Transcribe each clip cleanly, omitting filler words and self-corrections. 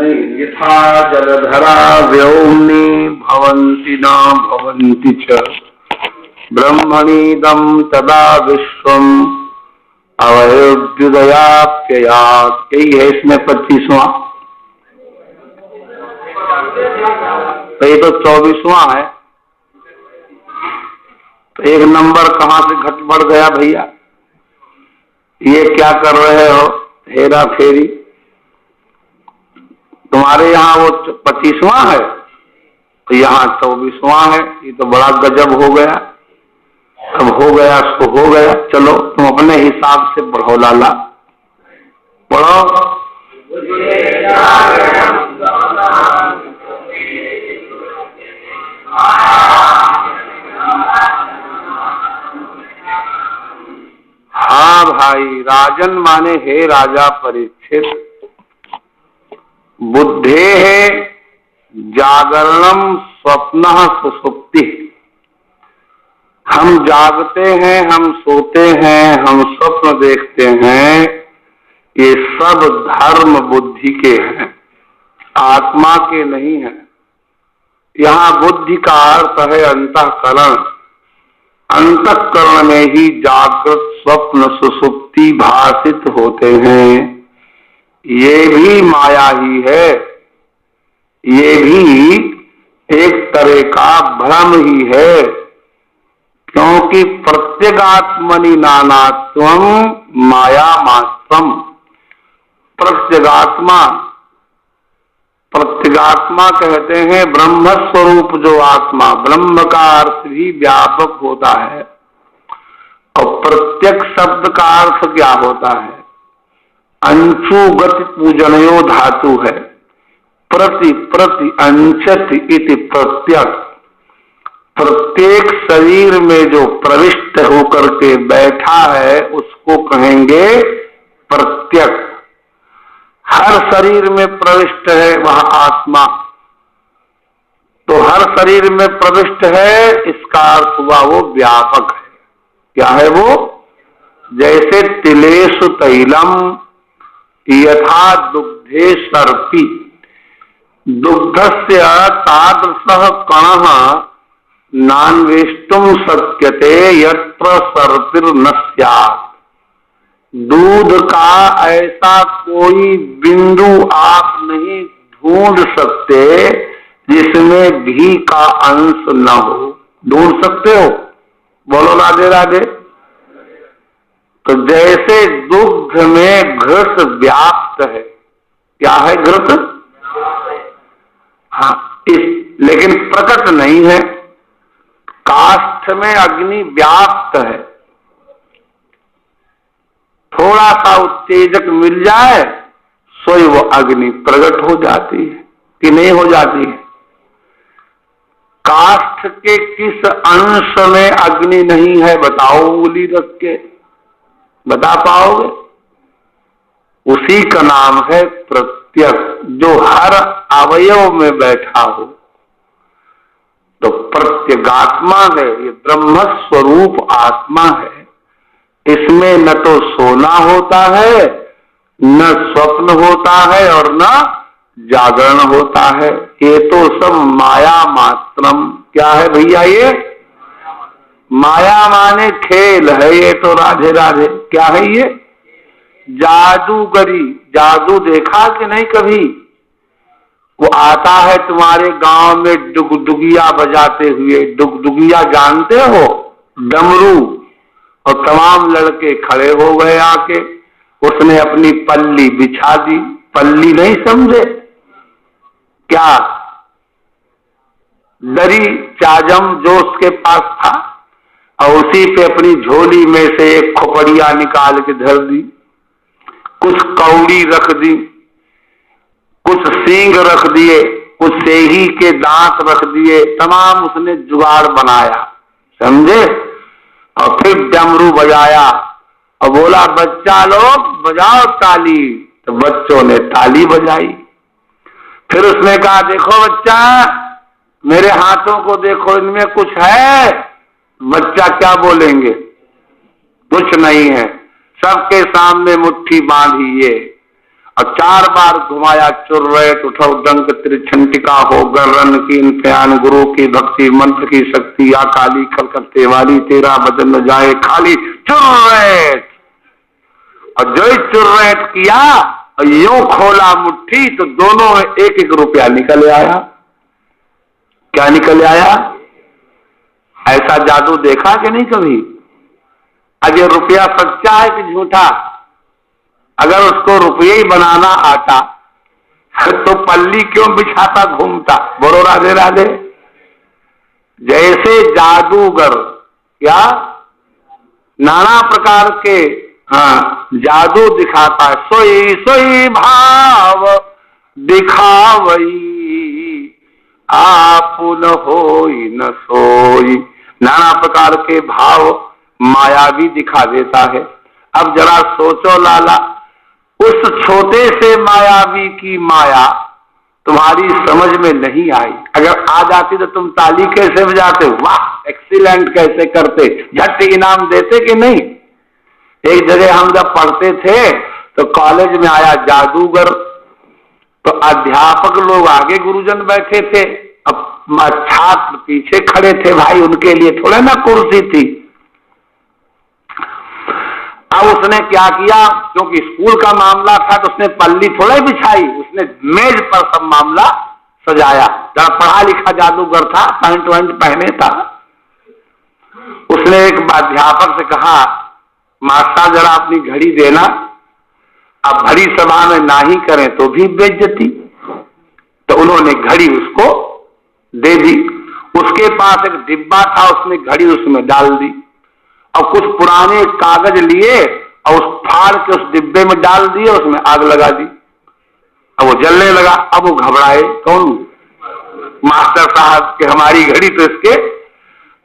नहीं, यथा जलधरा व्योम्नि भवन्ति न भवन्ति च ब्रह्मणीदं तदा विश्वम अवयुद्युदयाप्ययात्। यही है इसमें 25वां। तो ये तो 24वां है, तो एक नंबर कहां से घट बढ़ गया भैया? ये क्या कर रहे हो हेरा फेरी? तुम्हारे यहाँ वो 25वां है, तो यहाँ 24वां है। ये तो बड़ा गजब हो गया। अब हो गया सो हो गया, चलो तुम अपने हिसाब से पढ़ो लाला, पढ़ो। हाँ भाई, राजन माने हे राजा परीक्षित, बुद्धे है जागरणम स्वप्न सुसुप्ति। हम जागते हैं, हम सोते हैं, हम स्वप्न देखते हैं, ये सब धर्म बुद्धि के हैं, आत्मा के नहीं हैं। यहाँ बुद्धि का अर्थ है अंतःकरण। अंतःकरण में ही जागृत स्वप्न सुसुप्ति भाषित होते हैं। ये भी माया ही है, ये भी एक तरह का भ्रम ही है, क्योंकि प्रत्यगात्मनि नानात्वम माया मात्रम। प्रत्यगात्मा कहते हैं ब्रह्म स्वरूप जो आत्मा, ब्रह्म का अर्थ भी व्यापक होता है। और प्रत्यक्ष शब्द का अर्थ क्या होता है? अंशु गति पूजनयो धातु है। प्रति प्रति अंशति इति प्रत्यक्ष। प्रत्येक शरीर में जो प्रविष्ट होकर के बैठा है उसको कहेंगे प्रत्यक्ष। हर शरीर में प्रविष्ट है वह आत्मा, तो हर शरीर में प्रविष्ट है, इसका अर्थ हुआ वो व्यापक है। क्या है वो? जैसे तिलेषु तैलम यथा दुग्धे सर्पी, दुग्धस्य तादृशः कणः नान्वेष्टुम शक्यते यत्र सर्पिर्न स्यात्। दूध का ऐसा कोई बिंदु आप नहीं ढूंढ सकते जिसमें घी का अंश न हो। ढूंढ सकते हो? बोलो राधे राधे। तो जैसे दुग्ध में घृत व्याप्त है, क्या है घृत? हाँ, लेकिन प्रकट नहीं है। काष्ठ में अग्नि व्याप्त है, थोड़ा सा उत्तेजक मिल जाए सोई वो अग्नि प्रकट हो जाती है कि नहीं हो जाती है? काष्ठ के किस अंश में अग्नि नहीं है बताओ, उंगली रख के बता पाओगे? उसी का नाम है प्रत्यक्ष, जो हर अवयव में बैठा हो। तो प्रत्यगात्मा है, ये ब्रह्म स्वरूप आत्मा है। इसमें न तो सोना होता है, न स्वप्न होता है, और न जागरण होता है। ये तो सब माया मात्रम। क्या है भैया? ये माया माने खेल है। ये तो राधे राधे। क्या है ये? जादूगरी। जादू देखा कि नहीं कभी? वो आता है तुम्हारे गांव में डुगडुगिया बजाते हुए। डुगडुगिया जानते हो? डमरू। और तमाम लड़के खड़े हो गए आके, उसने अपनी पल्ली बिछा दी। पल्ली नहीं समझे क्या? दरी चाजम जो उसके पास था, और उसी पे अपनी झोली में से एक खोपड़िया निकाल के धर दी, कुछ कौड़ी रख दी, कुछ सींग रख दिए, कुछ सेही के दांत रख दिए, तमाम उसने जुगाड़ बनाया, समझे? और फिर डमरू बजाया और बोला बच्चा लोग बजाओ ताली। तो बच्चों ने ताली बजाई। फिर उसने कहा देखो बच्चा, मेरे हाथों को देखो, इनमें कुछ है? बच्चा क्या बोलेंगे? कुछ नहीं है। सबके सामने मुट्ठी बांधिए और 4 बार घुमाया चुर्रैत उठो डंक त्रिछंटिका हो गर्रन की प्यान गुरु की भक्ति मंत्र की शक्ति या काली कलकत्ते वाली तेरा बदन न जाए खाली चुर्रैत। और जो ही चुर्रैत किया और यूं खोला मुट्ठी तो दोनों में 1-1 रुपया निकल आया। क्या निकल आया? ऐसा जादू देखा कि नहीं कभी? अगर रुपया सच्चा है कि झूठा? अगर उसको रुपये ही बनाना आता तो पल्ली क्यों बिछाता घूमता? बोलो राधे राधे। जैसे जादूगर क्या नाना प्रकार के जादू दिखाता है, सोई सोई भाव दिखावई आपुन होई न सोई। नाना प्रकार के भाव मायावी दिखा देता है। अब जरा सोचो लाला, उस छोटे से मायावी की माया तुम्हारी समझ में नहीं आई। अगर आ जाती तो तुम ताली कैसे बजाते? वाह एक्सीलेंट कैसे करते, झट इनाम देते कि नहीं? एक जगह हम जब पढ़ते थे तो कॉलेज में आया जादूगर, तो अध्यापक लोग आगे गुरुजन बैठे थे, अब छात्र पीछे खड़े थे। भाई उनके लिए थोड़ा ना कुर्सी थी। अब उसने क्या किया, क्योंकि स्कूल का मामला था तो उसने पल्ली थोड़ा ही बिछाई, उसने मेज पर सब मामला सजाया। जरा पढ़ा लिखा जादूगर था, पैंट वैंट पहने था। उसने एक अध्यापक से कहा, मास्टर जरा अपनी घड़ी देना। अब भरी सभा में ना ही करें तो भी बेइज्जती, तो उन्होंने घड़ी उसको दे दी। उसके पास एक डिब्बा था, उसने घड़ी उसमें डाल दी और कुछ पुराने कागज लिए और उस फाड़ के उस डिब्बे में डाल दिए, उसमें आग लगा दी। अब वो जलने लगा। अब वो घबराए, कौन? मास्टर साहब कि हमारी घड़ी तो इसके।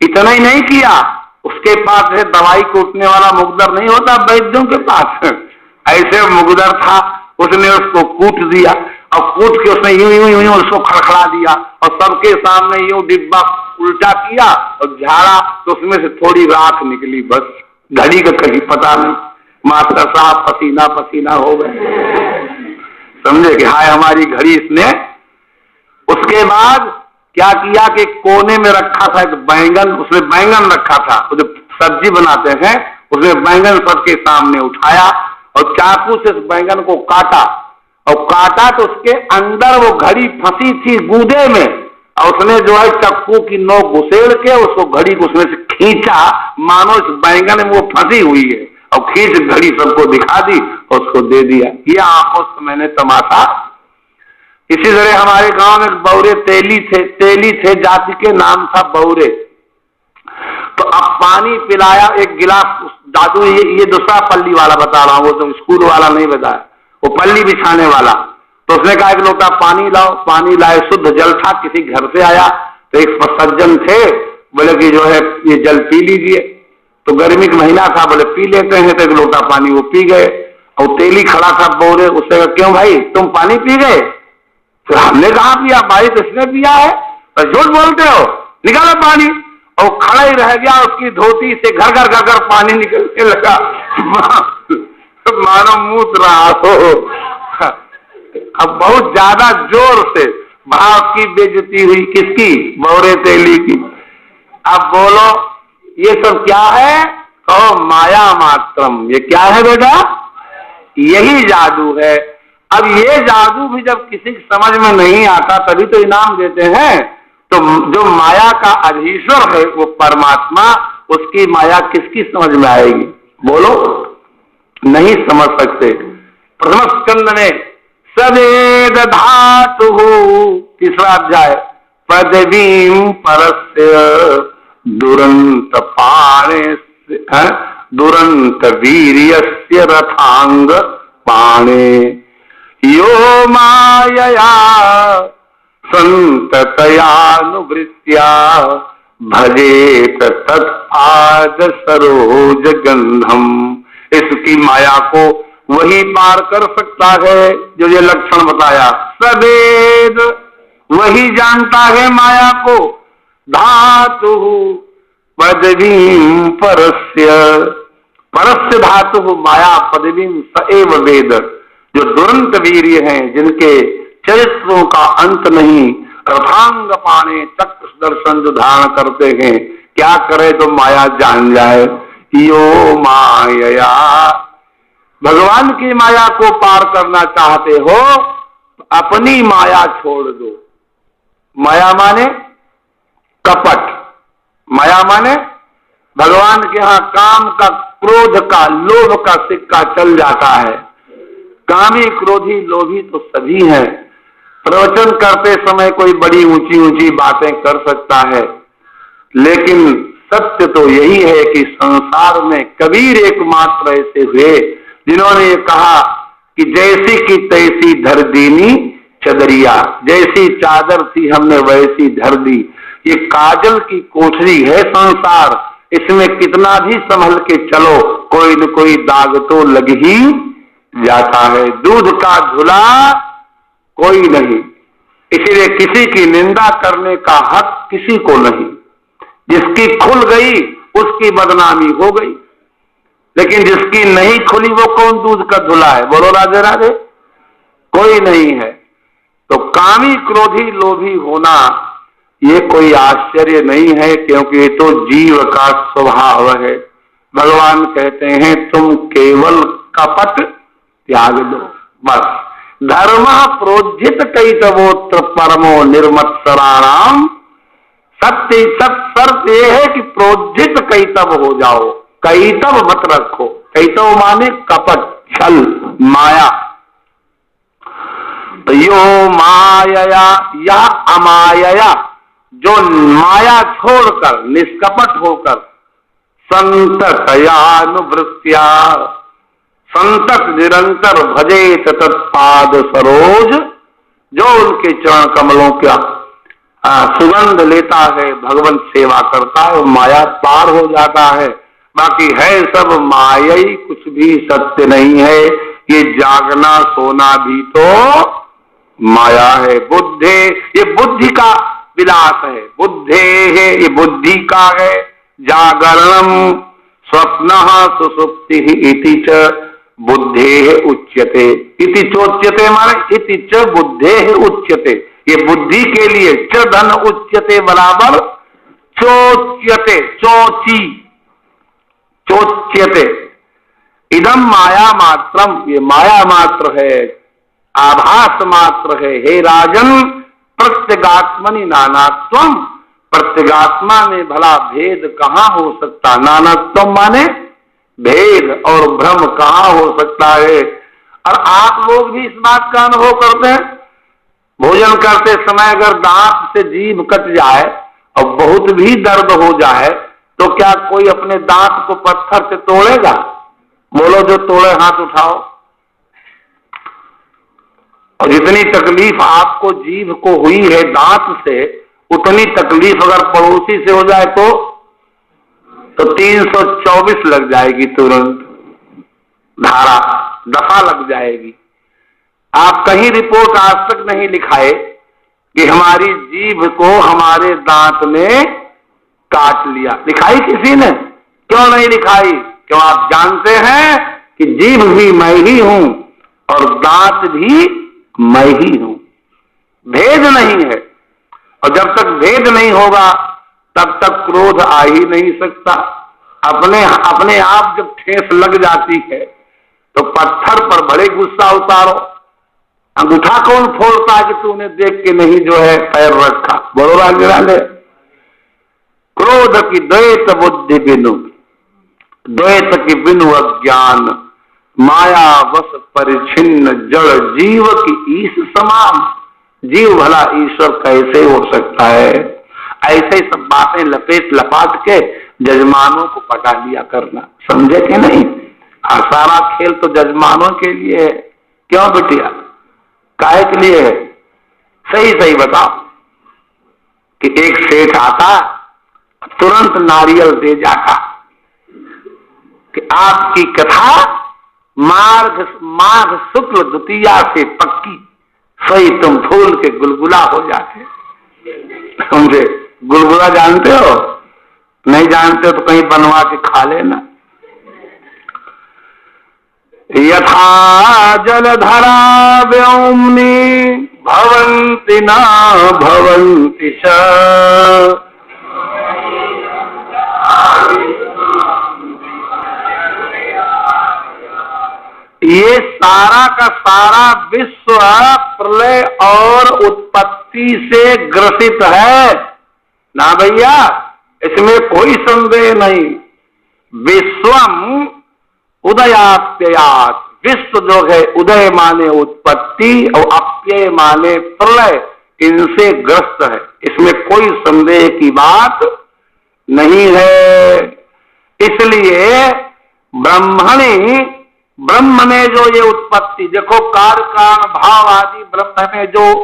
इतना ही नहीं किया, उसके पास है दवाई कूटने वाला मुकदर नहीं होता वैद्यों के पास, ऐसे मुकदर था। उसने उसको कूट दिया और कूट के उसने यूं यूं यूं उसको खड़खड़ा दिया और सबके सामने यूं डिब्बा उल्टा किया और झाड़ा तो उसमें से थोड़ी राख निकली, बस घड़ी का कहीं पता नहीं। मास्टर साहब पसीना पसीना हो गए, समझे कि हाय हमारी घड़ी इसने। उसके बाद क्या किया कि कोने में रखा था एक बैंगन, उसमें बैंगन रखा था, वो जो सब्जी बनाते हैं उसमें बैंगन सबके सामने उठाया और चाकू से उस बैंगन को काटा और काटा तो उसके अंदर वो घड़ी फंसी थी गूदे में, और उसने जो है चक्कू की नोक घुसेड़ के उसको घड़ी को उसमें से खींचा, मानो इस बैंगन में वो फंसी हुई है, और खींच घड़ी सबको दिखा दी और उसको दे दिया। ये आंखों से मैंने तमाशा। इसी तरह हमारे गांव में बौरे तेली थे, जाति के नाम था बौरे। तो अब पानी पिलाया एक गिलास, दादू ये दूसरा पल्ली वाला बता रहा हूं, वो तो स्कूल वाला नहीं बताया, वो पल्ली बिछाने वाला। तो उसने कहा एक लोटा पानी लाओ, पानी लाए, शुद्ध जल था, किसी घर से आया। तो एक सज्जन थे, बोले कि जो है ये जल पी लीजिए। तो गर्मी का महीना था, बोले पी लेते हैं। तो एक लोटा पानी वो पी गए और तेली खड़ा था बौरे, उससे कहा क्यों भाई तुम पानी पी गए? तो हमने कहा पिया भाई, किसने पिया है? तो झूठ बोलते हो, निकालो पानी। और खड़ा ही रह गया, उसकी धोती से घर घर घर घर पानी निकलने लगा, मानो मूत रहा हो। अब बहुत ज्यादा जोर से भाव की बेइज्जती हुई, किसकी? बौरे तेली की। अब बोलो ये सब क्या है? कहो माया मात्रम। ये क्या है बेटा? यही जादू है। अब ये जादू भी जब किसी की समझ में नहीं आता तभी तो इनाम देते हैं। तो जो माया का अधीश्वर है वो परमात्मा, उसकी माया किसकी समझ में आएगी? बोलो, नहीं समझ सकते। प्रथम स्कंद में सवेद धातु, तीसरा अध्याय, पदवीं परस्य दुरंत पाणे दुरंत वीर्यस्य रथांग पाणे यो मायया संततयानुवृत्त्या भजेत तत्पाद सरोज गंधम। इसकी माया को वही पार कर सकता है जो ये लक्षण बताया। सवेद, वही जानता है माया को। धातु पदवीं परस्य, परस्य धातु माया पदवीं स एव वेद। जो दुरंत वीर्य हैं, जिनके चरित्रों का अंत नहीं, रथांग पाने तक दर्शन जो धारण करते हैं, क्या करे तो माया जान जाए। यो माया, भगवान की माया को पार करना चाहते हो, अपनी माया छोड़ दो। माया माने कपट, माया माने भगवान के यहां काम का, क्रोध का, लोभ का सिक्का चल जाता है। कामी, क्रोधी, लोभी तो सभी हैं। प्रवचन करते समय कोई बड़ी ऊंची ऊंची बातें कर सकता है, लेकिन सत्य तो यही है कि संसार में कबीर एकमात्र ऐसे हुए जिन्होंने ये कहा कि जैसी की तैसी धर दीनी चदरिया, जैसी चादर थी हमने वैसी धर दी। ये काजल की कोठरी है संसार, इसमें कितना भी संभल के चलो, कोई न कोई दाग तो लग ही जाता है। दूध का धुला कोई नहीं, इसलिए किसी की निंदा करने का हक किसी को नहीं। जिसकी खुल गई उसकी बदनामी हो गई, लेकिन जिसकी नहीं खुली वो कौन दूध का धुला है? बोलो राधे राधे। कोई नहीं है। तो कामी, क्रोधी, लोभी होना ये कोई आश्चर्य नहीं है, क्योंकि ये तो जीव का स्वभाव है। भगवान कहते हैं तुम केवल कपट त्याग दो, बस। धर्म प्रोज्झित कैतवोत्र परमो निर्मत्सराणाम, सत्य शर्त यह है कि प्रोज्झित कैतव हो जाओ, कैतव मत रखो। कैतव माने कपट, छल, माया। तो यो माया, यह अमाया, जो माया छोड़कर निष्कपट होकर संततयानुवृत्त्या, संतत निरंतर भजेत तत्पाद सरोज, जो उनके चरण कमलों का सुगंध लेता है, भगवंत सेवा करता है, वो माया पार हो जाता है। बाकी है सब माया ही, कुछ भी सत्य नहीं है। ये जागना सोना भी तो माया है। बुद्धे, ये बुद्धि का विलास है। बुद्धे है, ये बुद्धि का है। जागरणम स्वप्न सुसुप्ति इति च बुद्धे उच्यते। इति चोच्यते माने इति च बुद्धे उच्यते, ये बुद्धि के लिए। च धन उच्यते बराबर चोच्यते, चोची, चोच्यते। इदम माया मात्रम, ये माया मात्र है, आभास मात्र है। हे राजन, प्रत्यगात्मनि नानात्वम, प्रत्यगात्मा में भला भेद कहां हो सकता? नानात्वम माने भेद, और भ्रम कहां हो सकता है? और आप लोग भी इस बात का अनुभव करते हैं। भोजन करते समय अगर दांत से जीभ कट जाए और बहुत भी दर्द हो जाए, तो क्या कोई अपने दांत को पत्थर से तोड़ेगा? बोलो, जो तोड़े हाथ उठाओ। और जितनी तकलीफ आपको जीभ को हुई है दांत से, उतनी तकलीफ अगर पड़ोसी से हो जाए तो 324 लग जाएगी, तुरंत धारा, दफा लग जाएगी। आप कहीं रिपोर्ट आज तक नहीं लिखाए कि हमारी जीभ को हमारे दांत ने काट लिया। लिखाई किसी ने? क्यों नहीं लिखाई? क्यों आप जानते हैं कि जीभ भी मैं ही हूं और दांत भी मैं ही हूं। भेद नहीं है, और जब तक भेद नहीं होगा तब तक क्रोध आ ही नहीं सकता। अपने आप जब ठेस लग जाती है तो पत्थर पर बड़े गुस्सा उतारो। अंगूठा कौन फोड़ता है कि तूने देख के नहीं जो है पैर रखा? बोलो राधे राधे। क्रोध की द्वैत बुद्धि बिनु, द्वैत की बिनु अज्ञान, माया वश परिचिन्न जड़ जीव की ईश समान। जीव भला ईश्वर कैसे हो सकता है? ऐसे सब बातें लपेट लपाट के जजमानों को पटा लिया करना, समझे कि नहीं? सारा खेल तो जजमानों के लिए है। क्यों बिटिया, काहे के लिए है? सही सही बताओ। कि एक सेठ आता, तुरंत नारियल दे जाता कि आपकी कथा माघ शुक्ल द्वितीया से पक्की, सही तुम फूल के गुलगुला हो जाते। समझे? गुलगुला जानते हो? नहीं जानते हो तो कहीं बनवा के खा लेना। यथा जलधरा व्योम्नि भवन्ति न भवन्ति च। ये सारा का सारा विश्व प्रलय और उत्पत्ति से ग्रसित है ना भैया, इसमें कोई संदेह नहीं। विश्वम उदयाप्ययात्, विश्व जो है उदय माने उत्पत्ति और अप्यय माने प्रलय, इनसे ग्रस्त है, इसमें कोई संदेह की बात नहीं है। इसलिए ब्रह्मणि, ब्रह्म में जो ये उत्पत्ति, देखो कार्य कारण भाव आदि ब्रह्म में जो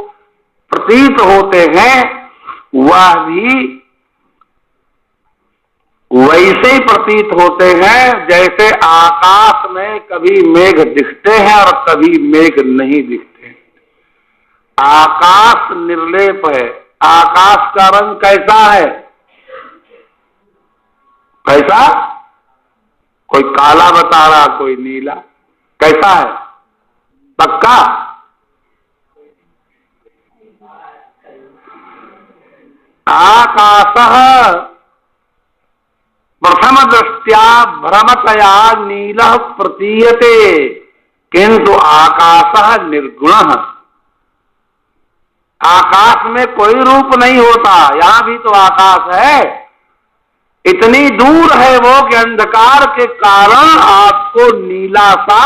प्रतीत होते हैं वह भी वैसे ही प्रतीत होते हैं जैसे आकाश में कभी मेघ दिखते हैं और कभी मेघ नहीं दिखते। आकाश निर्लेप है। आकाश का रंग कैसा है? कैसा? कोई काला बता रहा, कोई नीला, कैसा है? पक्का? आकाशः प्रथम दृष्ट्या भ्रमतया नीलः प्रतीयते किंतु आकाशः निर्गुणः। आकाश में कोई रूप नहीं होता, यहां भी तो आकाश है, इतनी दूर है वो कि अंधकार के कारण आपको नीला सा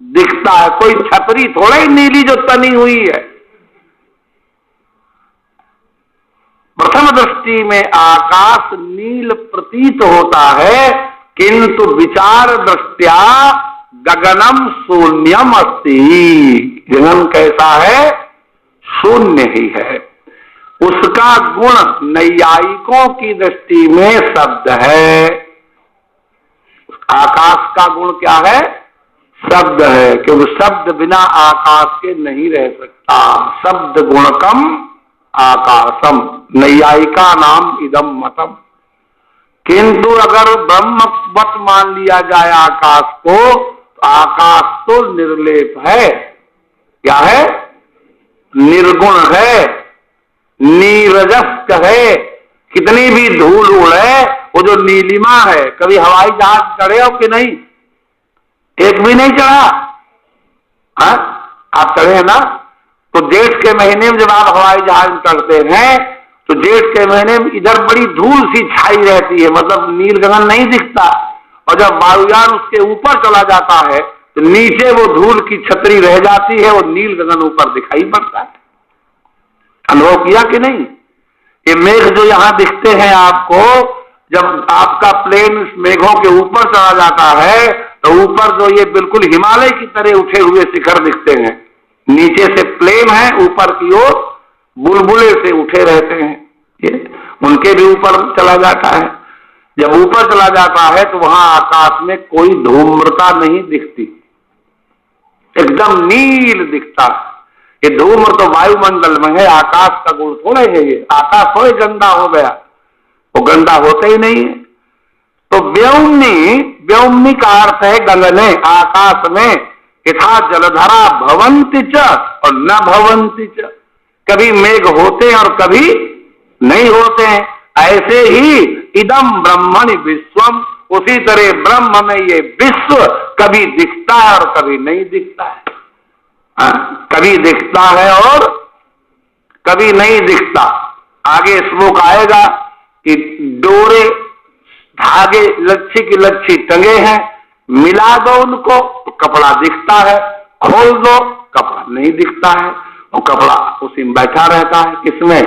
दिखता है। कोई छतरी थोड़े नीली जो तनी हुई है। प्रथम दृष्टि में आकाश नील प्रतीत होता है किंतु विचार दृष्टिया गगनम शून्यम अस्ति। गगन कैसा है? शून्य ही है। उसका गुण नैयायिकों की दृष्टि में शब्द है। आकाश का गुण क्या है? शब्द है, क्योंकि शब्द बिना आकाश के नहीं रह सकता। शब्द गुणकम आकाशम, नैयायिका नाम इदम मतम। किंतु अगर ब्रह्मवत मान लिया जाए आकाश को, तो आकाश तो निर्लेप है। क्या है? निर्गुण है, नीरजस्क है। कितनी भी धूल उड़े, वो जो नीलिमा है। कभी हवाई जहाज चढ़े हो कि नहीं? एक भी नहीं चढ़ा? हाँ, आप चढ़े हैं ना? तो जेठ के महीने में जब आप हवाई जहाज में चढ़ते हैं तो जेठ के महीने में इधर बड़ी धूल सी छाई रहती है, मतलब नील गगन नहीं दिखता। और जब वायुयान उसके ऊपर चला जाता है तो नीचे वो धूल की छतरी रह जाती है, वो नील गगन ऊपर दिखाई पड़ता है। अनुभव किया कि नहीं? ये मेघ जो यहाँ दिखते हैं आपको, जब आपका प्लेन इस मेघों के ऊपर चला जाता है तो ऊपर जो ये बिल्कुल हिमालय की तरह उठे हुए शिखर दिखते हैं। नीचे से प्लेन है, ऊपर की ओर बुलबुले से उठे रहते हैं। ये उनके भी ऊपर चला जाता है। जब ऊपर चला जाता है तो वहां आकाश में कोई धूम्रता नहीं दिखती, एकदम नील दिखता है। ये धूम्र तो वायुमंडल में है, आकाश का गुण थोड़े है। ये आकाश थोड़े गंदा हो गया, वो गंदा होता ही नहीं है। तो व्योम्नि, व्योम्नि का अर्थ है गगने, आकाश में। यथा जलधरा भवन्ति च और न भवन्ति च, कभी मेघ होते हैं और कभी नहीं होते हैं। ऐसे ही इदम ब्रह्मणि विश्वम, उसी तरह ब्रह्म में ये विश्व कभी दिखता है और कभी नहीं दिखता है। कभी दिखता है और कभी नहीं दिखता। आगे श्लोक आएगा कि डोरे धागे लच्छी की लच्छी टंगे हैं, मिला दो उनको तो कपड़ा दिखता है, खोल दो कपड़ा नहीं दिखता है, और कपड़ा उसी में बैठा रहता है। किसमें?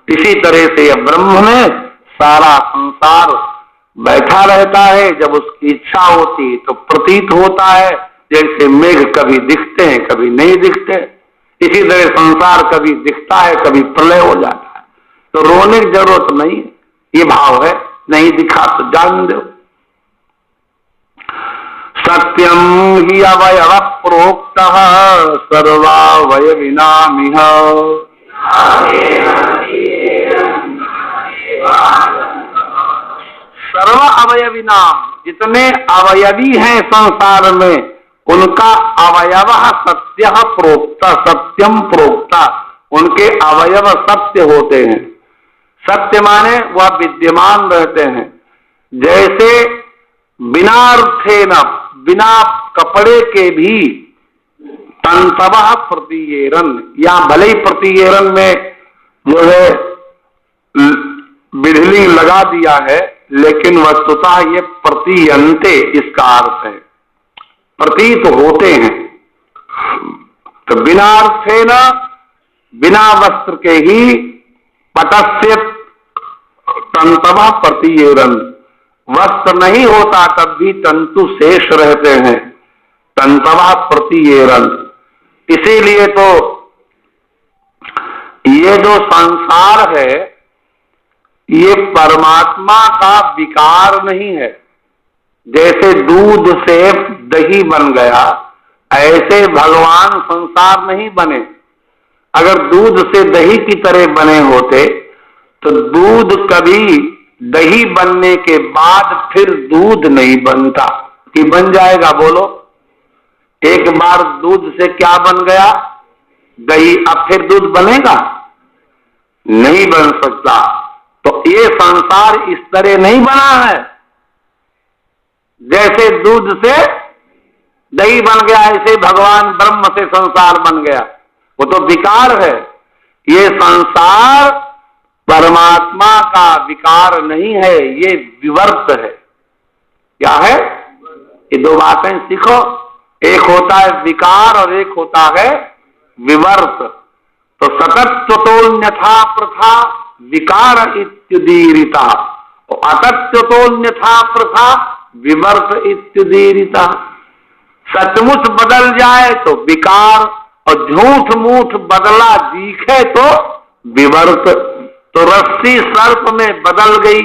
इसी तरह से यह ब्रह्म में सारा संसार बैठा रहता है। जब उसकी इच्छा होती तो प्रतीत होता है, जैसे मेघ कभी दिखते हैं कभी नहीं दिखते। इसी तरह संसार कभी दिखता है कभी प्रलय हो जाता है। तो रोने की जरूरत नहीं, ये भाव है। नहीं दिखा तो जान दो। सत्यम ही अवयव प्रोक्तः सर्वावयविनामिह। सर्व अवयविनाम, जितने अवयवी हैं संसार में उनका अवयव सत्य प्रोक्ता, सत्यम प्रोक्ता, उनके अवयव सत्य होते हैं। सत्य माने वह विद्यमान रहते हैं। जैसे बिना अर्थे न, बिना कपड़े के भी तंतवः प्रतीयेरन, या भले ही प्रतीयेरन में जो है बिढ़ली लगा दिया है, लेकिन वस्तुतः ये प्रतीयन्ते इसका अर्थ है, प्रतीत होते हैं। तो बिना अर्थे न, बिना वस्त्र के ही पटस्य तंतवः प्रतीयेरन, वस्त्र नहीं होता तब भी तंतु शेष रहते हैं, तंतवः प्रतीयेरन। इसीलिए तो ये जो संसार है ये परमात्मा का विकार नहीं है। जैसे दूध से दही बन गया, ऐसे भगवान संसार नहीं बने। अगर दूध से दही की तरह बने होते तो दूध कभी दही बनने के बाद फिर दूध नहीं बनता, कि बन जाएगा? बोलो, एक बार दूध से क्या बन गया? दही। अब फिर दूध बनेगा? नहीं बन सकता। तो ये संसार इस तरह नहीं बना है जैसे दूध से दही बन गया, ऐसे भगवान ब्रह्म से संसार बन गया, वो तो विकार है। ये संसार परमात्मा का विकार नहीं है, ये विवर्त है। क्या है? ये दो बातें सीखो, एक होता है विकार और एक होता है विवर्त। तो सतत्वतोन्यथा प्रथा विकार इत्युदीरिता, अतत्वतोन्यथा प्रथा विवर्त इत्युदीरिता। सचमुच बदल जाए तो विकार, और झूठ मूठ बदला दिखे तो विवर्त। तो रस्सी सर्प में बदल गई,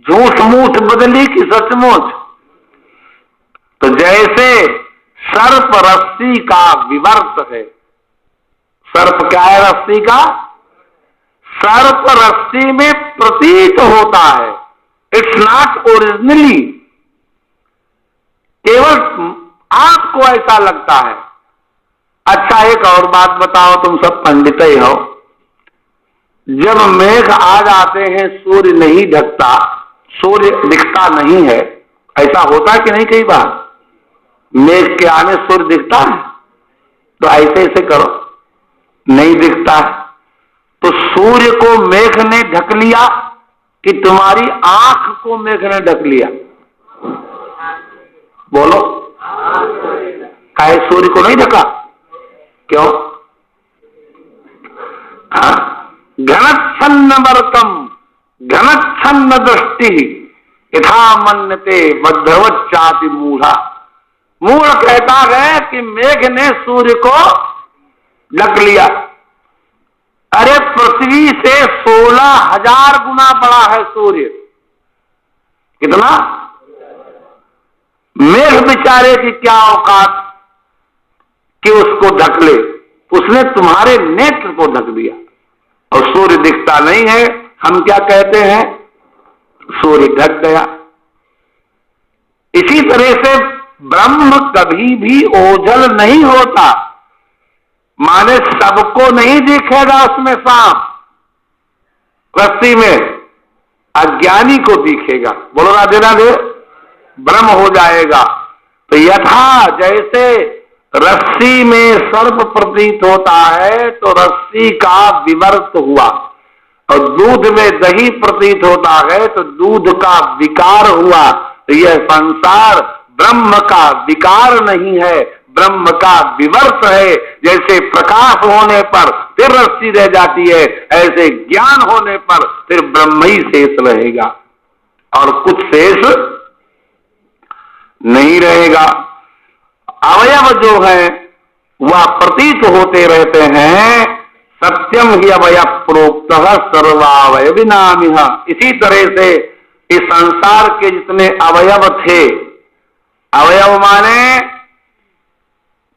झूठ मूठ बदली कि सचमुच? तो जैसे सर्प रस्सी का विवर्त है। सर्प क्या है रस्सी का? सर्प रस्सी में प्रतीत होता है, इट्स नॉट ओरिजिनली। केवल आपको ऐसा लगता है। अच्छा, एक और बात बताओ, तुम सब पंडित ही हो। जब मेघ आ जाते हैं, सूर्य नहीं ढकता, सूर्य दिखता नहीं है, ऐसा होता कि नहीं? कई बार मेघ के आने सूर्य दिखता है, तो ऐसे ऐसे करो, नहीं दिखता है। तो सूर्य को मेघ ने ढक लिया कि तुम्हारी आंख को मेघ ने ढक लिया? बोलो, काहे सूर्य को नहीं ढका? क्यों? घनच्छन्न वर्कम घनच्छन्न दृष्टि यथा मन्यते बद्धवच्चाति मूढ़ा। मूढ़ कहता है कि मेघ ने सूर्य को ढक लिया। अरे पृथ्वी से 16,000 गुना बड़ा है सूर्य। कितना? मेघ बेचारे की क्या औकात कि उसको ढक ले? उसने तुम्हारे नेत्र को ढक दिया और सूर्य दिखता नहीं है। हम क्या कहते हैं? सूर्य ढक गया। इसी तरह से ब्रह्म कभी भी ओझल नहीं होता, माने सबको नहीं दिखेगा उसमें सांप रस्सी में, अज्ञानी को दिखेगा। बोलो राधे राधे, ब्रह्म हो जाएगा। तो यथा जैसे रस्सी में सर्प प्रतीत होता है तो रस्सी का विवर्त हुआ, और दूध में दही प्रतीत होता है तो दूध का विकार हुआ। तो यह संसार ब्रह्म का विकार नहीं है, ब्रह्म का विवर्त है। जैसे प्रकाश होने पर फिर रस्सी रह जाती है, ऐसे ज्ञान होने पर फिर ब्रह्म ही शेष रहेगा और कुछ शेष नहीं रहेगा। अवयव जो है वह प्रतीत होते रहते हैं। सत्यम ही अवयव प्रोक्त सर्वावयवी नामिह। इसी तरह से इस संसार के जितने अवयव थे, अवयव माने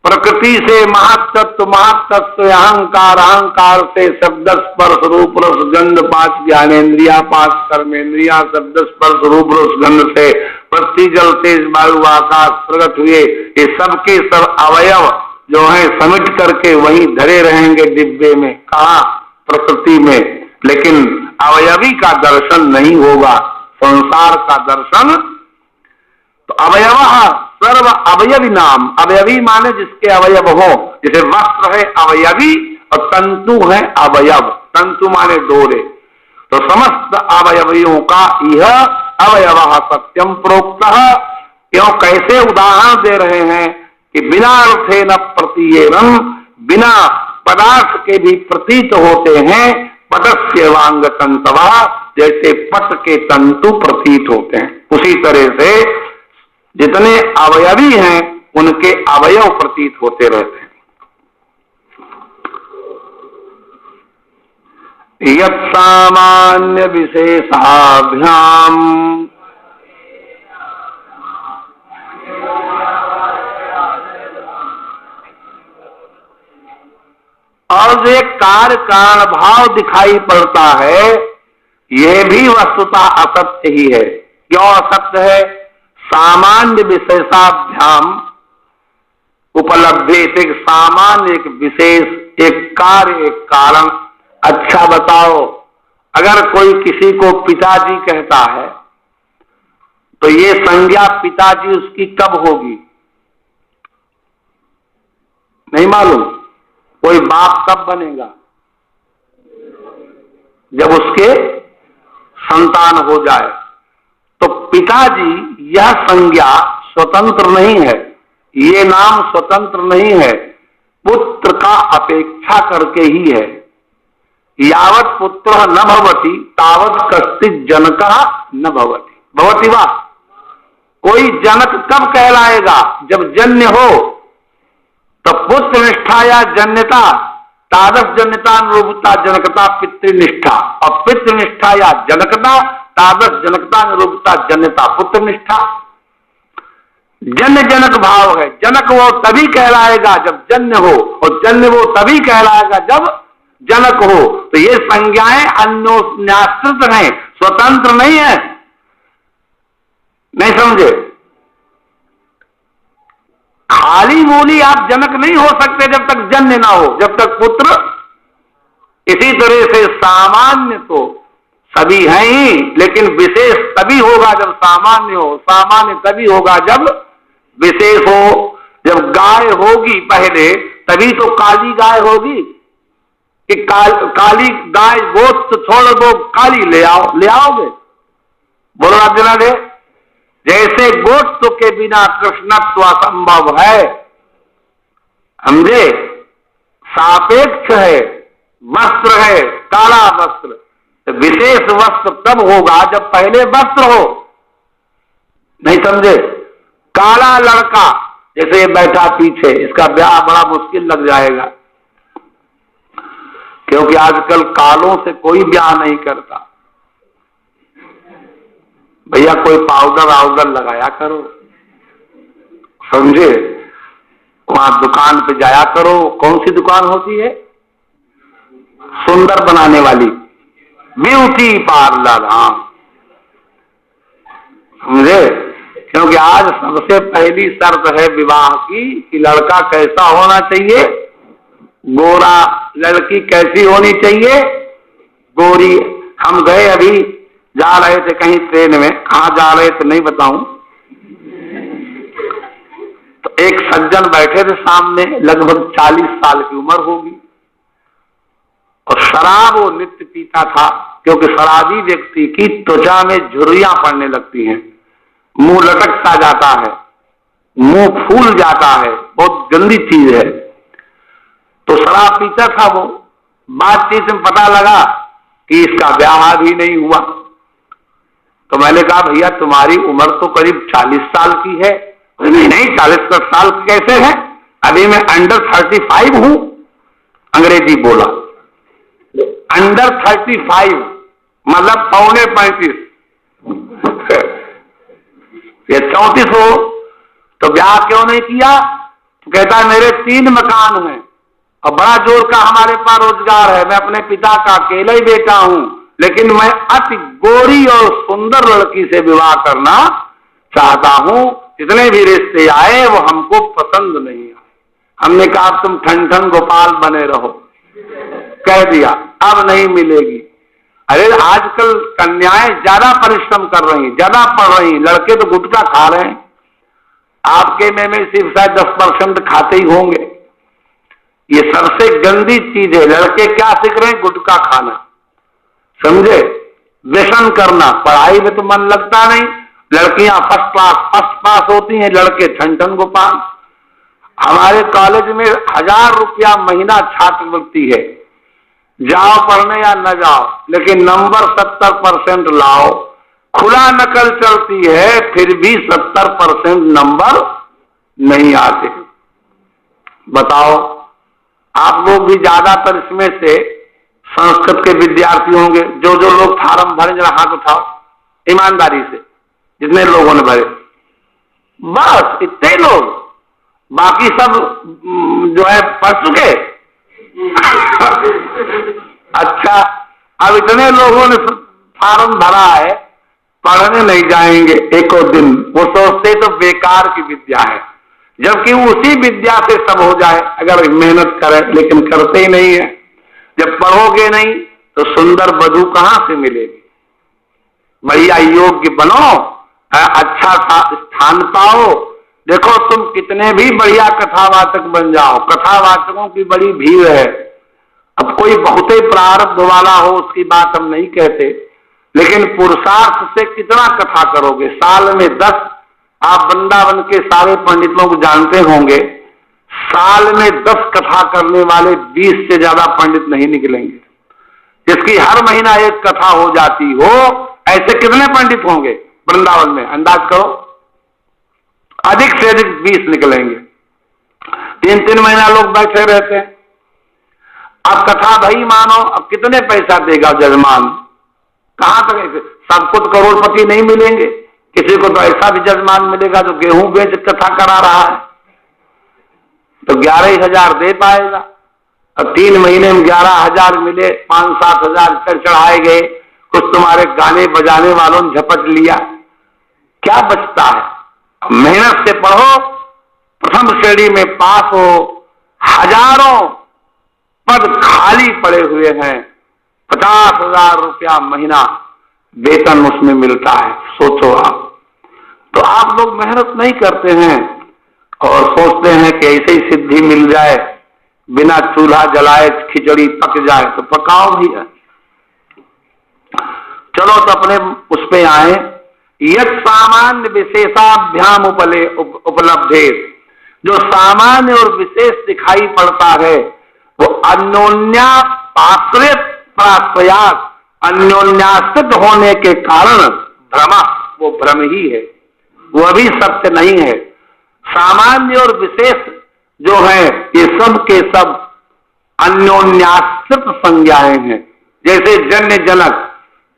प्रकृति से महत्तत्व, महत्तत्व अहंकार, अहंकार से शब्द स्पर्श रूप रस गंध, 5 ज्ञानेन्द्रिया, 5 कर्मेंद्रिया, शब्द स्पर्श रूप रस गंध से पृथ्वी जल तेज वायु आकाश प्रकट हुए, ये सबके सब अवयव जो है समिट करके वहीं धरे रहेंगे डिब्बे में, कहा प्रकृति में, लेकिन अवयवी का दर्शन नहीं होगा, संसार का दर्शन। तो अवयव सर्व अवयवी नाम, अवयवी माने जिसके अवयव हो, जैसे वस्त्र है अवयवी और तंतु है अवयव, तंतु माने डोरे, तो समस्त अवयवियों का यह अवयव सत्यम प्रोक्त। क्यों, कैसे उदाहरण दे रहे हैं कि बिना अर्थे न प्रतीयेरम, बिना पदार्थ के भी प्रतीत होते हैं, पटस्य वांग तंतवा, जैसे पट के तंतु प्रतीत होते हैं, उसी तरह से जितने अवयवी हैं उनके अवयव प्रतीत होते रहते हैं। यत् सामान्य विशेषाभ्याम और जो एक कार्य कारण भाव दिखाई पड़ता है, यह भी वस्तुतः असत्य ही है। क्यों असत्य है? सामान्य विशेषाभ्याम उपलब्धि, एक सामान्य एक विशेष, एक कार्य एक कारण। अच्छा बताओ, अगर कोई किसी को पिताजी कहता है तो ये संज्ञा पिताजी उसकी कब होगी? नहीं मालूम। कोई बाप कब बनेगा? जब उसके संतान हो जाए। तो पिताजी यह संज्ञा स्वतंत्र नहीं है, ये नाम स्वतंत्र नहीं है, पुत्र का अपेक्षा करके ही है। यावत पुत्र न भवति तावत कश्चित् जनकः न भवति। भवति वा? कोई जनक कब कहलाएगा? जब जन्य हो। तो पुत्र निष्ठा या जन्यता, तादस जन्यता अनुरूपता जनकता पितृनिष्ठा, और पितृनिष्ठा या जनकता, तादस जनकता अनुरूपता जन्यता पुत्र निष्ठा। जन्य जनक भाव है। जनक वो तभी कहलाएगा जब जन्य हो, और जन्य वो तभी कहलाएगा जब जनक हो। तो ये संज्ञाएं अन्योन्याश्रित हैं, स्वतंत्र नहीं है। नहीं समझे? खाली मूली आप जनक नहीं हो सकते जब तक जन्य ना हो, जब तक पुत्र। इसी तरह से सामान्य तो सभी हैं ही, लेकिन विशेष तभी होगा जब सामान्य हो, सामान्य तभी होगा जब विशेष हो। जब गाय होगी पहले, तभी तो काली गाय होगी कि काली गाय गोश्त छोड़ दो, काली ले आओ, ले आओगे? बोलो राजेंद्र दे। जैसे गोश्त के बिना कृष्णत्व असंभव है, समझे? सापेक्ष है, वस्त्र है, काला वस्त्र। तो विशेष वस्त्र तब होगा जब पहले वस्त्र हो। नहीं समझे? काला लड़का जैसे ये बैठा पीछे, इसका ब्याह बड़ा मुश्किल लग जाएगा, क्योंकि आजकल कालों से कोई ब्याह नहीं करता। भैया कोई पाउडर आउडर लगाया करो, समझे? वहां दुकान पे जाया करो। कौन सी दुकान होती है सुंदर बनाने वाली? Beauty parlour. हाँ, समझे? क्योंकि आज सबसे पहली शर्त है विवाह की कि लड़का कैसा होना चाहिए? गोरा। लड़की कैसी होनी चाहिए? गोरी। हम गए, अभी जा रहे थे कहीं ट्रेन में, कहाँ जा रहे थे नहीं बताऊं, तो एक सज्जन बैठे थे सामने, लगभग 40 साल की उम्र होगी, और शराब वो नित्य पीता था। क्योंकि शराबी व्यक्ति की त्वचा में झुर्रियां पड़ने लगती हैं, मुंह लटक सा जाता है, मुंह फूल जाता है, बहुत गंदी चीज है। तो शराब पीता था वो। बातचीत में पता लगा कि इसका ब्याह भी नहीं हुआ। तो मैंने कहा भैया तुम्हारी उम्र तो करीब 40 साल की है। नहीं नहीं, 40 साल कैसे है? अभी मैं अंडर 35 हूं। अंग्रेजी बोला। अंडर 35 मतलब पौने 35। ये 34 हो तो ब्याह क्यों नहीं किया? तो कहता है मेरे 3 मकान हैं और बड़ा जोर का हमारे पास रोजगार है, मैं अपने पिता का अकेला ही बेटा हूं, लेकिन मैं अति गोरी और सुंदर लड़की से विवाह करना चाहता हूं जितने भी रिश्ते आए वो हमको पसंद नहीं आए। हमने कहा तुम ठन ठन गोपाल बने रहो, कह दिया, अब नहीं मिलेगी। अरे आजकल कन्याएं ज्यादा परिश्रम कर रही, ज्यादा पढ़ रही, लड़के तो गुटखा खा रहे हैं। आपके में सिर्फ शायद 10% खाते ही होंगे। ये सबसे गंदी चीज है। लड़के क्या सीख रहे हैं? गुटखा खाना, समझे, व्यसन करना, पढ़ाई में तो मन लगता नहीं। लड़कियां फर्स्ट पास होती हैं, लड़के ठन ठन गोपाल। हमारे कॉलेज में 1000 रुपया महीना छात्रवृत्ति है, जाओ पढ़ने या न जाओ, लेकिन नंबर 70% लाओ। खुला नकल चलती है, फिर भी 70% नंबर नहीं आते। बताओ, आप लोग भी ज्यादातर इसमें से संस्कृत के विद्यार्थी होंगे। जो जो लोग फार्म भरे जरा हाथ उठाओ ईमानदारी से, जितने लोगों ने भरे, बस इतने लोग, बाकी सब जो है पढ़ चुके। अच्छा, अब इतने लोगों ने फार्म भरा है, पढ़ने नहीं जाएंगे एको दिन। वो सोचते तो बेकार की विद्या है, जबकि उसी विद्या से सब हो जाए अगर मेहनत करें, लेकिन करते ही नहीं है। जब पढ़ोगे नहीं तो सुंदर वधू कहां से मिलेगी? बढ़िया योग्य बनो, अच्छा स्थान पाओ। देखो, तुम कितने भी बढ़िया कथावाचक बन जाओ, कथावाचकों की बड़ी भीड़ है। अब कोई बहुत ही प्रारब्ध वाला हो उसकी बात हम नहीं कहते, लेकिन पुरुषार्थ से कितना कथा करोगे? साल में 10, आप वृंदावन के सारे पंडितों को जानते होंगे, साल में 10 कथा करने वाले 20 से ज्यादा पंडित नहीं निकलेंगे। जिसकी हर महीना एक कथा हो जाती हो, ऐसे कितने पंडित होंगे वृंदावन में? अंदाज करो, अधिक से अधिक 20 निकलेंगे। 3-3 महीना लोग बैठे रहते हैं। अब कथा भाई मानो, अब कितने पैसा देगा जजमान? कहां तक? सबको तो करोड़पति नहीं मिलेंगे, किसी को तो ऐसा भी जजमान मिलेगा जो गेहूं बेच कथा करा रहा है, तो 11,000 दे पाएगा। अब 3 महीने में 11,000 मिले, 5-7 हजार चढ़ाए गए, कुछ तुम्हारे गाने बजाने वालों ने झपट लिया, क्या बचता है? मेहनत से पढ़ो, प्रथम श्रेणी में पास हो। हजारों पद खाली पड़े हुए हैं, 50,000 रुपया महीना वेतन उसमें मिलता है। सोचो आप। तो आप लोग मेहनत नहीं करते हैं और सोचते हैं कि ऐसे ही सिद्धि मिल जाए, बिना चूल्हा जलाए खिचड़ी पक जाए, तो पकाओ भैया। चलो तो अपने उस पे आए। यद सामान्य विशेषाभ्याम उपलब्धे, जो सामान्य और विशेष दिखाई पड़ता है वो अन्योन्याश्रित प्रयास, अन्योन्याश्रित होने के कारण भ्रम, वो भ्रम ही है, वो अभी सत्य नहीं है। सामान्य और विशेष जो है ये सब के सब अन्योन्याश्रित संज्ञाएं हैं। जैसे जन्य जनक,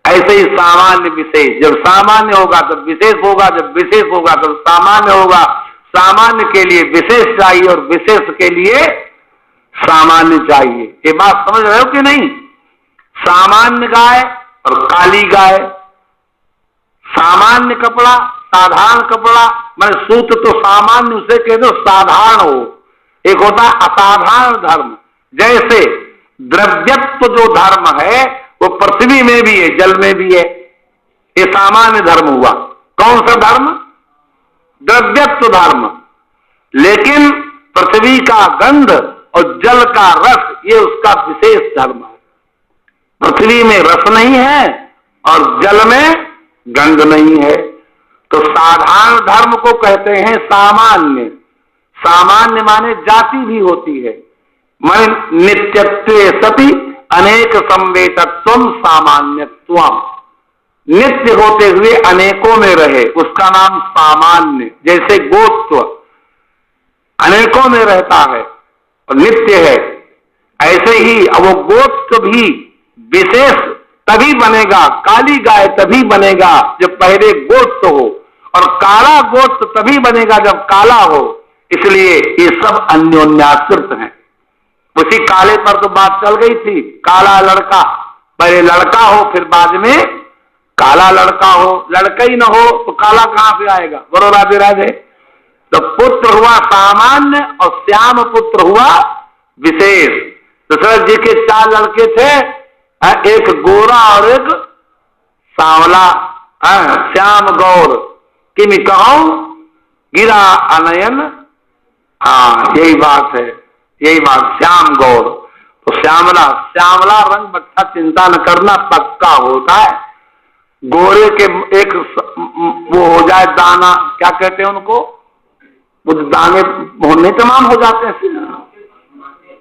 ऐसे ही सामान्य विशेष। जब सामान्य होगा तब विशेष होगा, जब विशेष होगा तब सामान्य होगा। सामान्य के लिए विशेष चाहिए और विशेष के लिए सामान्य चाहिए। ये बात समझ रहे हो कि नहीं? सामान्य गाय और काली गाय, सामान्य कपड़ा, साधारण कपड़ा, मैंने सूत्र तो सामान्य उसे कह दो साधारण हो। एक होता है असाधारण धर्म। जैसे द्रव्यत्व जो धर्म है वो पृथ्वी में भी है, जल में भी है, ये सामान्य धर्म हुआ। कौन सा धर्म? द्रव्यत्व धर्म। लेकिन पृथ्वी का गंध और जल का रस ये उसका विशेष धर्म है। पृथ्वी में रस नहीं है और जल में गंध नहीं है, तो साधारण धर्म को कहते हैं सामान्य। सामान्य माने जाति भी होती है, माने नित्यत्वे सति अनेक संवेतत्वम सामान्यत्वम, नित्य होते हुए अनेकों में रहे, उसका नाम सामान्य। जैसे गोत्व अनेकों में रहता है और नित्य है, ऐसे ही वो गोत्व भी विशेष तभी बनेगा, काली गाय तभी बनेगा जब पहले गोत्व हो, और काला गोत्व तभी बनेगा जब काला हो। इसलिए ये सब अन्योन्याश्रित हैं। उसी काले पर तो बात चल गई थी, काला लड़का, पहले लड़का हो फिर बाद में काला लड़का हो, लड़का ही ना हो तो काला कहां से आएगा? बोलो राधे राधे। तो पुत्र हुआ सामान्य और श्याम पुत्र हुआ विशेष। दशरथ जी के 4 लड़के थे, एक गोरा और एक सांवला, श्याम गौर। किमि कहूं गिरा अनयन, यही बात है, यही बात, श्याम गौर। तो श्यामला, श्यामला रंग बच्चा चिंता न करना पक्का होता है। गोरे के एक वो हो जाए दाना, क्या कहते हैं उनको, वो दाने होने तमाम हो जाते हैं,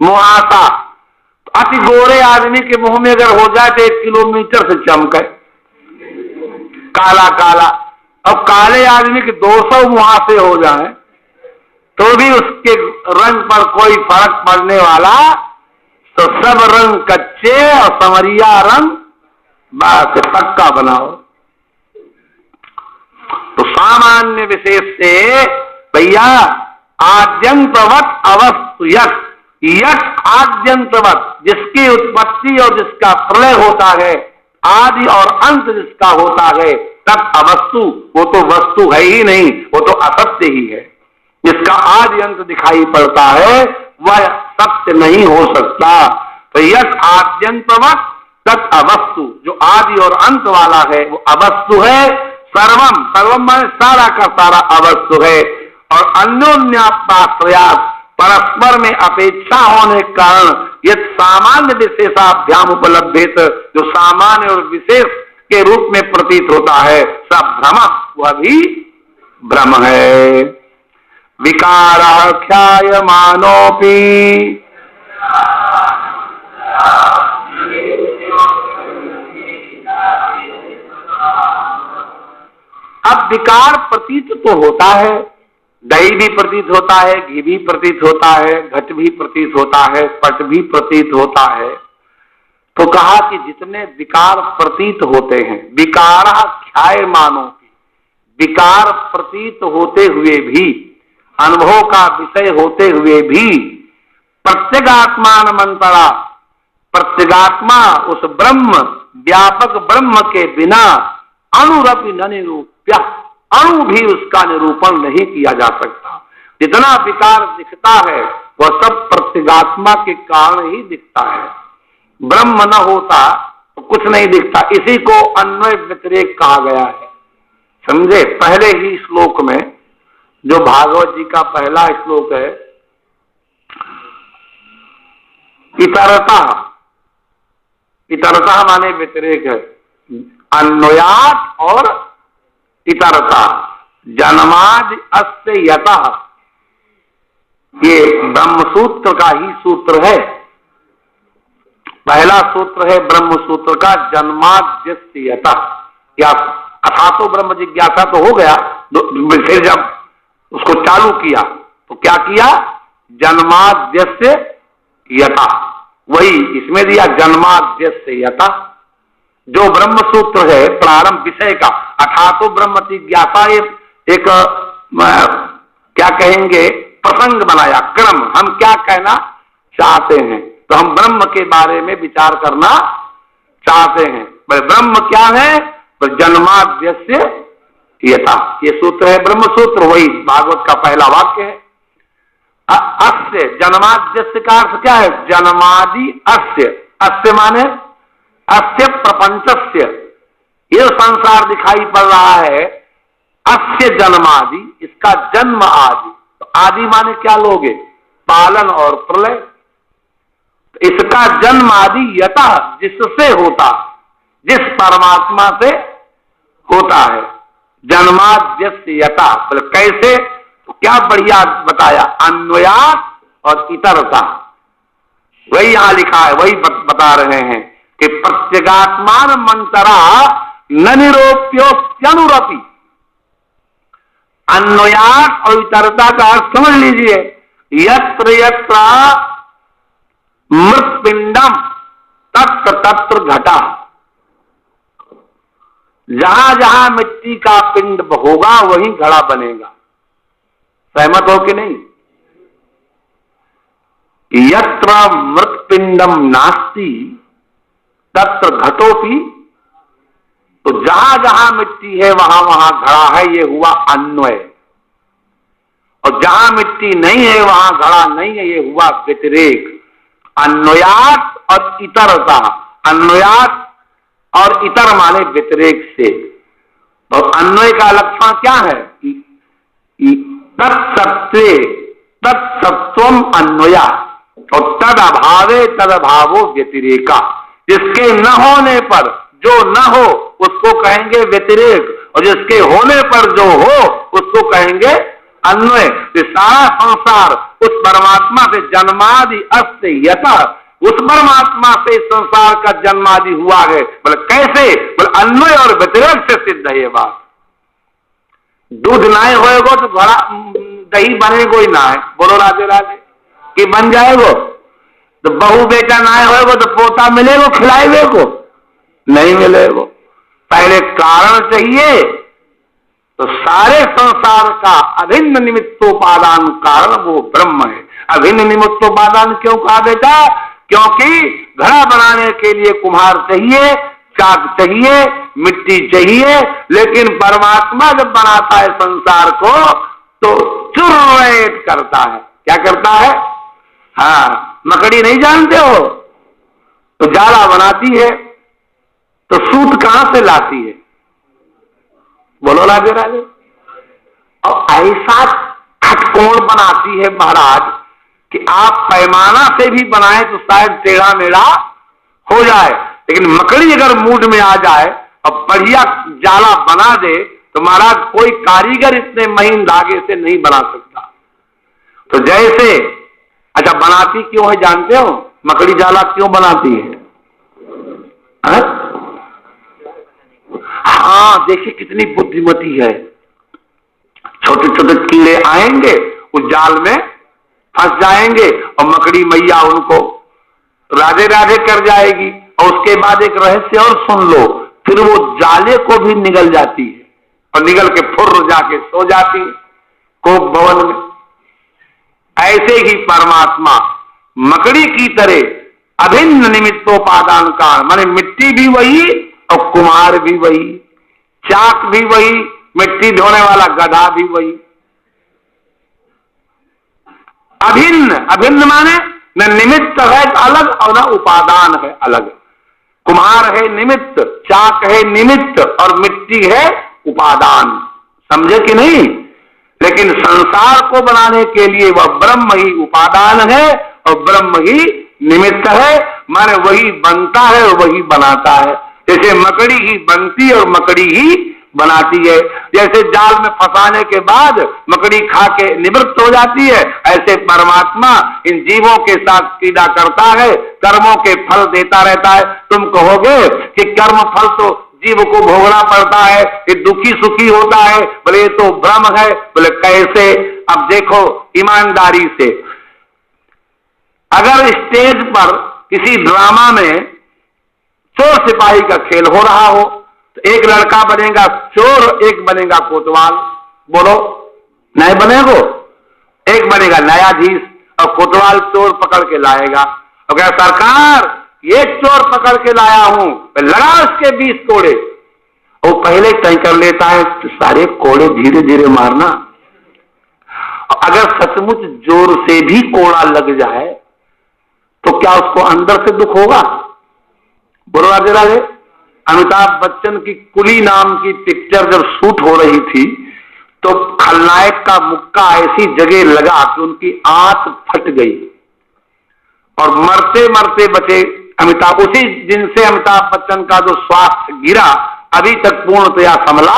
मुहासा। अति गोरे आदमी के मुंह में अगर हो जाए तो 1 किलोमीटर से चमके, काला काला। अब काले आदमी के 200 मुहासे हो जाए तो भी उसके रंग पर कोई फर्क पड़ने वाला, तो सब रंग कच्चे और समरिया रंग बात पक्का बनाओ। तो सामान्य विशेष से भैया आद्यंतवत अवस्तु यत्, यत् आद्यंतवत, जिसकी उत्पत्ति और जिसका प्रलय होता है, आदि और अंत जिसका होता है, तत् अवस्तु, वो तो वस्तु है ही नहीं, वो तो असत्य ही है। जिसका आदि अंत दिखाई पड़ता है वह सत्य नहीं हो सकता। तो यत् आद्यंतवत तत् अवस्तु, जो आदि और अंत वाला है वो अवस्तु है। सर्वम, सर्वम माने सारा का सारा अवस्तु है। और अन्योन्याश्रयात्, परस्पर में अपेक्षा होने के कारण यह सामान्य विशेषाभ्याम उपलब्धित, जो सामान्य और विशेष के रूप में प्रतीत होता है, सब भ्रम, वह भी भ्रम है। विकारः ख्यायमानोऽपि, अब विकार प्रतीत तो होता है, दही भी प्रतीत होता है, घी भी प्रतीत होता है, घट भी प्रतीत होता है, पट भी प्रतीत होता है। तो कहा कि जितने विकार प्रतीत होते हैं, विकारः ख्यायमानोऽपि, विकार प्रतीत होते हुए भी, अनुभव का विषय होते हुए भी, प्रत्यगात्मानमंतरा, प्रत्यगात्मा उस ब्रह्म, व्यापक ब्रह्म के बिना अणुरपि न निरूप्य, अणु भी उसका निरूपण नहीं किया जा सकता। जितना विकार दिखता है वह सब प्रत्यगात्मा के कारण ही दिखता है। ब्रह्म न होता तो कुछ नहीं दिखता। इसी को अन्वय व्यतिरेक कहा गया है, समझे। पहले ही श्लोक में, जो भागवत जी का पहला श्लोक है, इतरता, इतरता माने व्यतिरेक है, अन्वयात और इतरता, जन्मादि अस्य यतः, ये ब्रह्म सूत्र का ही सूत्र है। पहला सूत्र है ब्रह्म सूत्र का, जन्माद्यस्य यतः, या अथातो ब्रह्म जिज्ञासा तो हो गया, फिर जब उसको चालू किया तो क्या किया, जन्माद्यस्य यतः, वही इसमें दिया, जन्माद्यस्य यतः। जो ब्रह्म सूत्र है प्रारंभ विषय का, अथातो ब्रह्म जिज्ञासा, एक क्या कहेंगे, प्रसंग बनाया, क्रम, हम क्या कहना चाहते हैं। तो हम ब्रह्म के बारे में विचार करना चाहते हैं। ब्रह्म क्या है, तो जन्माद्यस्य यतः, ये सूत्र है ब्रह्म सूत्र, वही भागवत का पहला वाक्य है। अस्य, जन्माद्यस्य का अर्थ क्या है, जन्मादि अस्य, अस्य माने अस्य प्रपंचस्य, ये संसार दिखाई पड़ रहा है, अस्य जन्मादि, इसका जन्म आदि। तो आदि माने क्या लोगे, पालन और प्रलय। तो इसका जन्म आदि यतः, जिससे होता, जिस परमात्मा से होता है, जन्माद्यस्य यतः। कैसे, तो क्या बढ़िया बताया, अन्वयात और इतरता, वही यहां लिखा है, वही बता रहे हैं कि प्रत्यगात्मान मंतरा न निरूप्योऽप्यनुरपि, अन्वयात और इतरता का अर्थ समझ लीजिए। यत्र यत्र मृत्पिंडम तत्र तत्र घटा, जहां जहां मिट्टी का पिंड होगा वहीं घड़ा बनेगा। सहमत हो कि नहीं। यत्र मृत्पिंडम नास्ति तत्र घटोपि, तो जहां जहां मिट्टी है वहां वहां घड़ा है, ये हुआ अन्वय। और जहां मिट्टी नहीं है वहां घड़ा नहीं है, ये हुआ व्यतिरेक। अन्वयात और इतरता, अन्वयात और इतर माने व्यतिरेक से। तो अन्वय का लक्षण क्या है? तत्सत्वे तत्सत्वम अन्वया, और तद अभावे तद अभावो व्यतिरेका। जिसके न होने पर जो न हो उसको कहेंगे व्यतिरेक, और जिसके होने पर जो हो उसको कहेंगे अन्वय। तो सारा संसार उस परमात्मा से जन्मादि अस्य यतः, उस परमात्मा से इस संसार का जन्मादि हुआ है। बोले कैसे? बोले अन्वय और व्यतिरेक से सिद्ध है ये बात। दूध नाए होएगो तो घड़ा दही बनेगो ही ना है, बोलो राधे राधे, कि बन जाएगो। तो बहू बेटा नाए होएगो तो पोता मिलेगो खिलाएगे को? नहीं मिलेगो। पहले कारण चाहिए। तो सारे संसार का अभिन्न निमित्तोपादान कारण वो ब्रह्म है। अभिन्न निमित्तोपादान क्यों कहा बेटा? क्योंकि घड़ा बनाने के लिए कुम्हार चाहिए, चाक चाहिए, मिट्टी चाहिए, लेकिन परमात्मा जब बनाता है संसार को तो चुर्रेट करता है। क्या करता है? हाँ, मकड़ी नहीं जानते हो? तो जाला बनाती है तो सूत कहां से लाती है? बोलो राधे राधे। और ऐसा खटकोण बनाती है महाराज कि आप पैमाना से भी बनाए तो शायद टेढ़ा मेढ़ा हो जाए, लेकिन मकड़ी अगर मूड में आ जाए और बढ़िया जाला बना दे तो महाराज कोई कारीगर इतने महीन धागे से नहीं बना सकता। तो जैसे, अच्छा बनाती क्यों है जानते हो? मकड़ी जाला क्यों बनाती है? हाँ, देखिए कितनी बुद्धिमती है। छोटे छोटे कीड़े आएंगे, उस जाल में फंस जाएंगे और मकड़ी मैया उनको राधे राधे कर जाएगी। और उसके बाद एक रहस्य और सुन लो, फिर वो जाले को भी निगल जाती है और निगल के फुर्र जाके सो जाती है कोप भवन में। ऐसे ही परमात्मा मकड़ी की तरह अभिन्न निमित्तोपादान कारण, माने मिट्टी भी वही और कुम्हार भी वही, चाक भी वही, मिट्टी ढोने वाला गधा भी वही। अभिन्न, अभिन्न माने न निमित्त है अलग और न उपादान है अलग। कुम्हार है निमित्त, चाक है निमित्त और मिट्टी है उपादान। समझे कि नहीं? लेकिन संसार को बनाने के लिए वह ब्रह्म ही उपादान है और ब्रह्म ही निमित्त है, माने वही बनता है और वही बनाता है। जैसे मकड़ी ही बनती और मकड़ी ही बनाती है। जैसे जाल में फंसाने के बाद मकड़ी खा के निवृत्त हो जाती है, ऐसे परमात्मा इन जीवों के साथ क्रीड़ा करता है, कर्मों के फल देता रहता है। तुम कहोगे कि कर्म फल तो जीव को भोगना पड़ता है, ये दुखी सुखी होता है, बोले ये तो भ्रम है। बोले कैसे? अब देखो ईमानदारी से, अगर स्टेज पर किसी ड्रामा में चोर सिपाही का खेल हो रहा हो तो एक लड़का बनेगा चोर, एक बनेगा कोतवाल। बोलो, नहीं बनेगो? एक बनेगा न्यायाधीश और कोतवाल चोर पकड़ के लाएगा और कहा सरकार ये चोर पकड़ के लाया हूं, लगा उसके 20 कोड़े। वो पहले तय कर लेता है तो सारे कोड़े धीरे धीरे मारना। अगर सचमुच जोर से भी कोड़ा लग जाए तो क्या उसको अंदर से दुख होगा? बोलो राधे राधे। अमिताभ बच्चन की कुली नाम की पिक्चर जब शूट हो रही थी तो खलनायक का मुक्का ऐसी जगह लगा कि उनकी आंत फट गई और मरते मरते बचे अमिताभ। उसी दिन से अमिताभ बच्चन का जो स्वास्थ्य गिरा अभी तक पूर्णतया संभला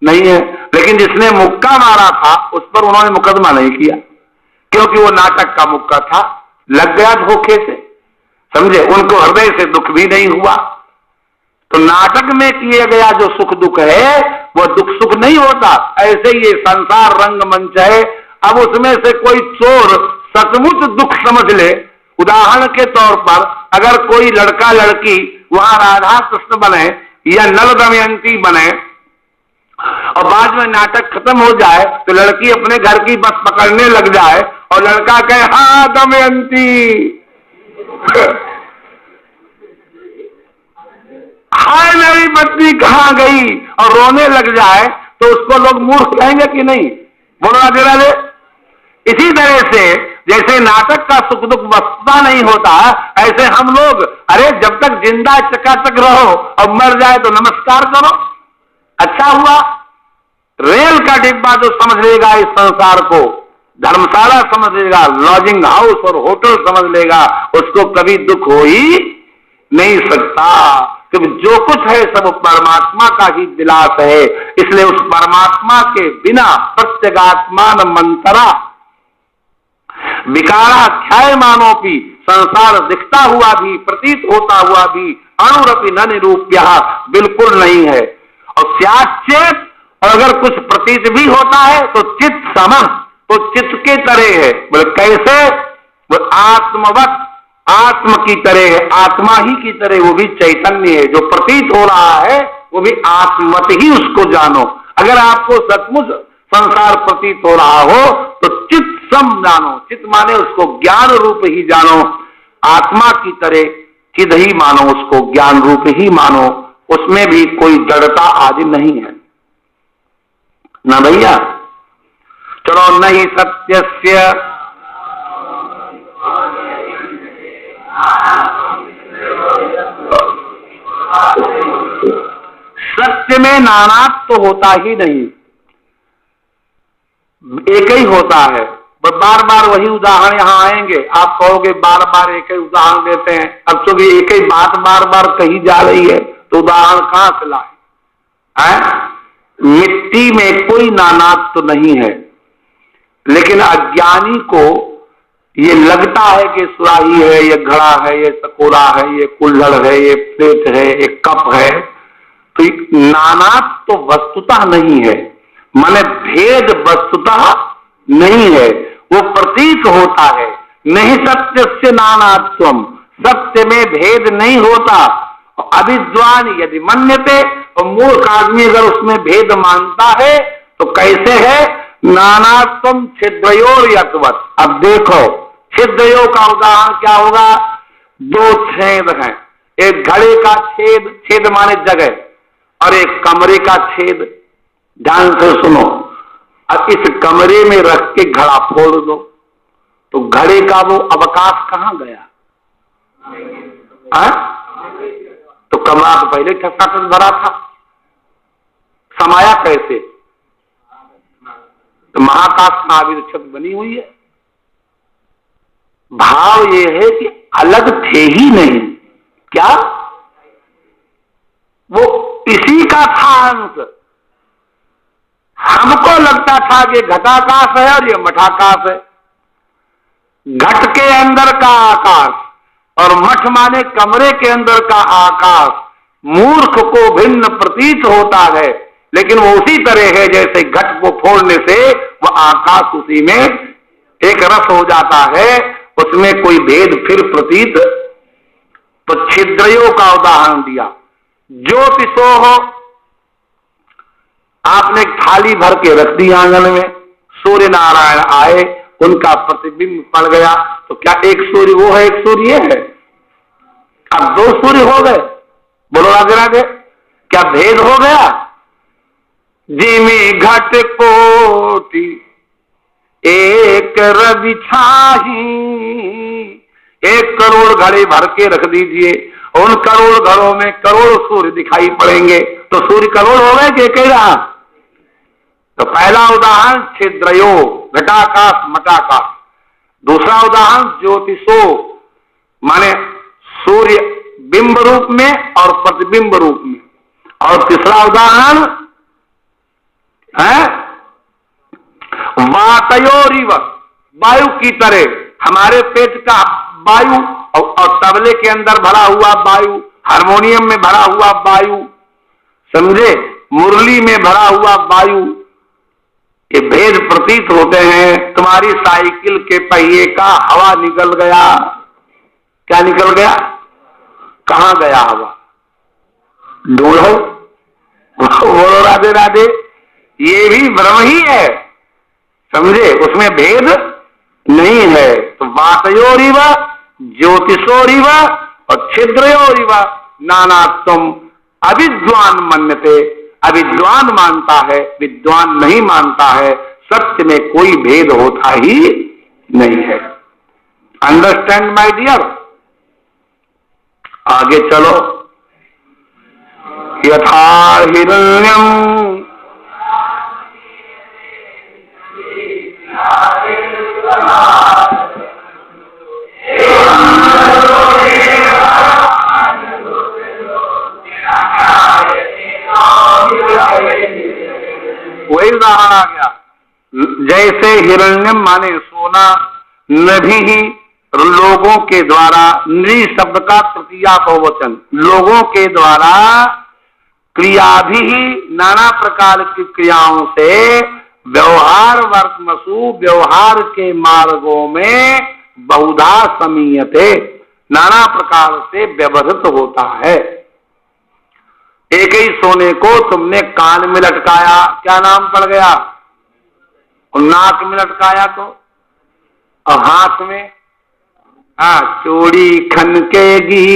नहीं है। लेकिन जिसने मुक्का मारा था उस पर उन्होंने मुकदमा नहीं किया क्योंकि वो नाटक का मुक्का था, लग गया धोखे से। समझे? उनको हृदय से दुख भी नहीं हुआ। तो नाटक में किया गया जो सुख दुख है वो दुख सुख नहीं होता। ऐसे ही ये संसार रंगमंच है। अब उसमें से कोई चोर सचमुच दुख समझ ले, उदाहरण के तौर पर अगर कोई लड़का लड़की वहां राधा कृष्ण बने या नल दमयंती बने और बाद में नाटक खत्म हो जाए तो लड़की अपने घर की बस पकड़ने लग जाए और लड़का कहे हाँ दमयंती, हाय मेरी पत्नी कहां गई और रोने लग जाए तो उसको लोग मूर्ख कहेंगे कि नहीं? बोलो राधे राधे। इसी तरह से जैसे नाटक का सुख दुख वस्तुता नहीं होता, ऐसे हम लोग अरे जब तक जिंदा चकाचक रहो और मर जाए तो नमस्कार करो। अच्छा हुआ रेल का डिब्बा जो समझ लेगा इस संसार को, धर्मशाला समझ लेगा, लॉजिंग हाउस और होटल समझ लेगा, उसको कभी दुख हो ही नहीं सकता, क्योंकि जो कुछ है सब परमात्मा का ही विलास है। इसलिए उस परमात्मा के बिना प्रत्यगात्मान मंतरा विकारा ख्याय मानोपी, संसार दिखता हुआ भी प्रतीत होता हुआ भी अणुरपि न निरूप्य, बिल्कुल नहीं है। और स्याच्चेत, और अगर कुछ प्रतीत भी होता है तो चित्त समः, तो चित्त के तरह है। बोले कैसे? वो आत्मवत, आत्म की तरह है, आत्मा ही की तरह वो भी चैतन्य है। जो प्रतीत हो रहा है वो भी आत्मवत ही उसको जानो। अगर आपको सचमुच संसार प्रतीत हो रहा हो तो चित्त सम जानो, चित्त माने उसको ज्ञान रूप ही जानो, आत्मा की तरह चिद ही मानो, उसको ज्ञान रूप ही मानो, उसमें भी कोई जड़ता आदि नहीं है ना भैया। चलो नहीं सत्यस्य सत्य में नानात्व तो होता ही नहीं, एक ही होता है। बार बार वही उदाहरण यहां आएंगे, आप कहोगे बार बार एक ही उदाहरण देते हैं। अब तो भी एक ही बात बार बार कही जा रही है तो उदाहरण कहां से लाए? मिट्टी में कोई नानात्व तो नहीं है, लेकिन अज्ञानी को ये लगता है कि सुराही है, ये घड़ा है, ये सकोरा है, ये कुल्हड़ है, ये प्लेट है, ये कप है। तो नानात्व तो वस्तुतः नहीं है, माने भेद वस्तुतः नहीं है, वो प्रतीत होता है। नहीं सत्य से नानात्वम, सत्य में भेद नहीं होता। अविद्वान यदि मन्यते, और मूर्ख आदमी अगर उसमें भेद मानता है तो कैसे है? नानात्वम छिद्रयोर यत्वत्। अब देखो छिद्रयों का उदाहरण क्या होगा? दो छेद हैं, एक घड़े का छेद, छेद माने जगह, और एक कमरे का छेद। ध्यान से सुनो, अब इस कमरे में रख के घड़ा फोड़ दो तो घड़े का वो अवकाश कहां गया? तो कमरा तो पहले ठसाठस भरा था, समाया कैसे? तो महाकाश में आविर छत बनी हुई है। भाव ये है कि अलग थे ही नहीं, क्या वो इसी का था अंश। हमको लगता था कि घटाकाश है और ये मठाकाश है, घट के अंदर का आकाश और मठ माने कमरे के अंदर का आकाश मूर्ख को भिन्न प्रतीत होता है, लेकिन वो उसी तरह है जैसे घट को फोड़ने से वह आकाश उसी में एक रस हो जाता है, उसमें कोई भेद फिर प्रतीत। तो छिद्रयों का उदाहरण दिया। ज्योतिषो हो, आपने एक थाली भर के रख दी आंगन में, सूर्य नारायण आए, उनका प्रतिबिंब पड़ गया, तो क्या एक सूर्य वो है, एक सूर्य ये है? अब दो सूर्य हो गए। बोलो राधे राधे। क्या भेद हो गया? जिमी घट कोटि एक रवि छाही, 1 करोड़ घड़े भर के रख दीजिए, उन करोड़ घरों में करोड़ सूर्य दिखाई पड़ेंगे, तो सूर्य करोड़ हो गए कि एक ही रहा? तो पहला उदाहरण छिद्रयो, घटाकाश मटाकाश। दूसरा उदाहरण ज्योतिषो, माने सूर्य बिंब रूप में और प्रतिबिंब रूप में। और तीसरा उदाहरण है वातयोरिव, वायु की तरह। हमारे पेट का वायु और तबले के अंदर भरा हुआ वायु, हारमोनियम में भरा हुआ वायु, समझे, मुरली में भरा हुआ वायु, ये भेद प्रतीत होते हैं। तुम्हारी साइकिल के पहिए का हवा निकल गया, क्या निकल गया? कहां गया हवा? ढूंढो। बोलो राधे राधे। ये भी भ्रम ही है, समझे, उसमें भेद नहीं है। तो वातयोरिव, ज्योतिषोरिव और छिद्रयोरिव नानात्वम अविद्वान मन्यते, अविद्वान मानता है, विद्वान नहीं मानता है। सत्य में कोई भेद होता ही नहीं है। Understand my dear. आगे चलो। यथा हिरण्यम वही उदाहरण आ गया। जैसे हिरण्यम माने सोना, नभी ही लोगों के द्वारा, नृ शब्द का तृतीया बहुवचन, लोगों के द्वारा क्रिया भी नाना प्रकार की क्रियाओं से व्यवहार वर्तमसु, व्यवहार के मार्गों में बहुधा समीयते, नाना प्रकार से व्यवहृत होता है। एक ही सोने को तुमने कान में लटकाया, क्या नाम पड़ गया? और नाक में लटकाया तो, और हाथ में चूड़ी खनकेगी,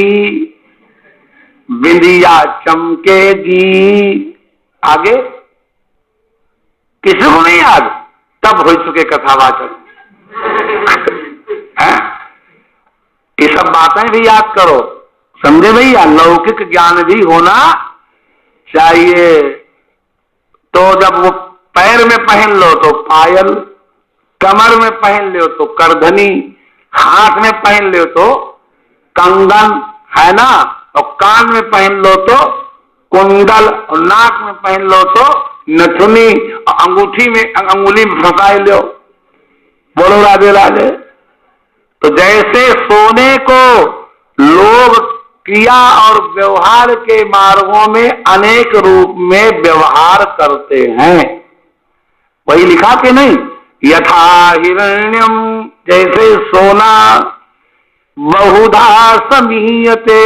बिंदिया चमकेगी। आगे किसी को नहीं याद? तब हो चुके कथावाचक। ये सब बातें भी याद करो, समझे भैया? लौकिक ज्ञान भी होना चाहिए। तो जब वो पैर में पहन लो तो पायल, कमर में पहन लो तो करधनी, हाथ में पहन लो तो कंगन, है ना? और कान में पहन लो तो कुंडल, और नाक में पहन लो तो नथुनी, और अंगूठी में, अंगुली में फंसा लो। बोलो राधे राधे। तो जैसे सोने को लोग क्रिया और व्यवहार के मार्गों में अनेक रूप में व्यवहार करते हैं, वही लिखा कि नहीं? यथा हिरण्यम, जैसे सोना, बहुधा समीयते,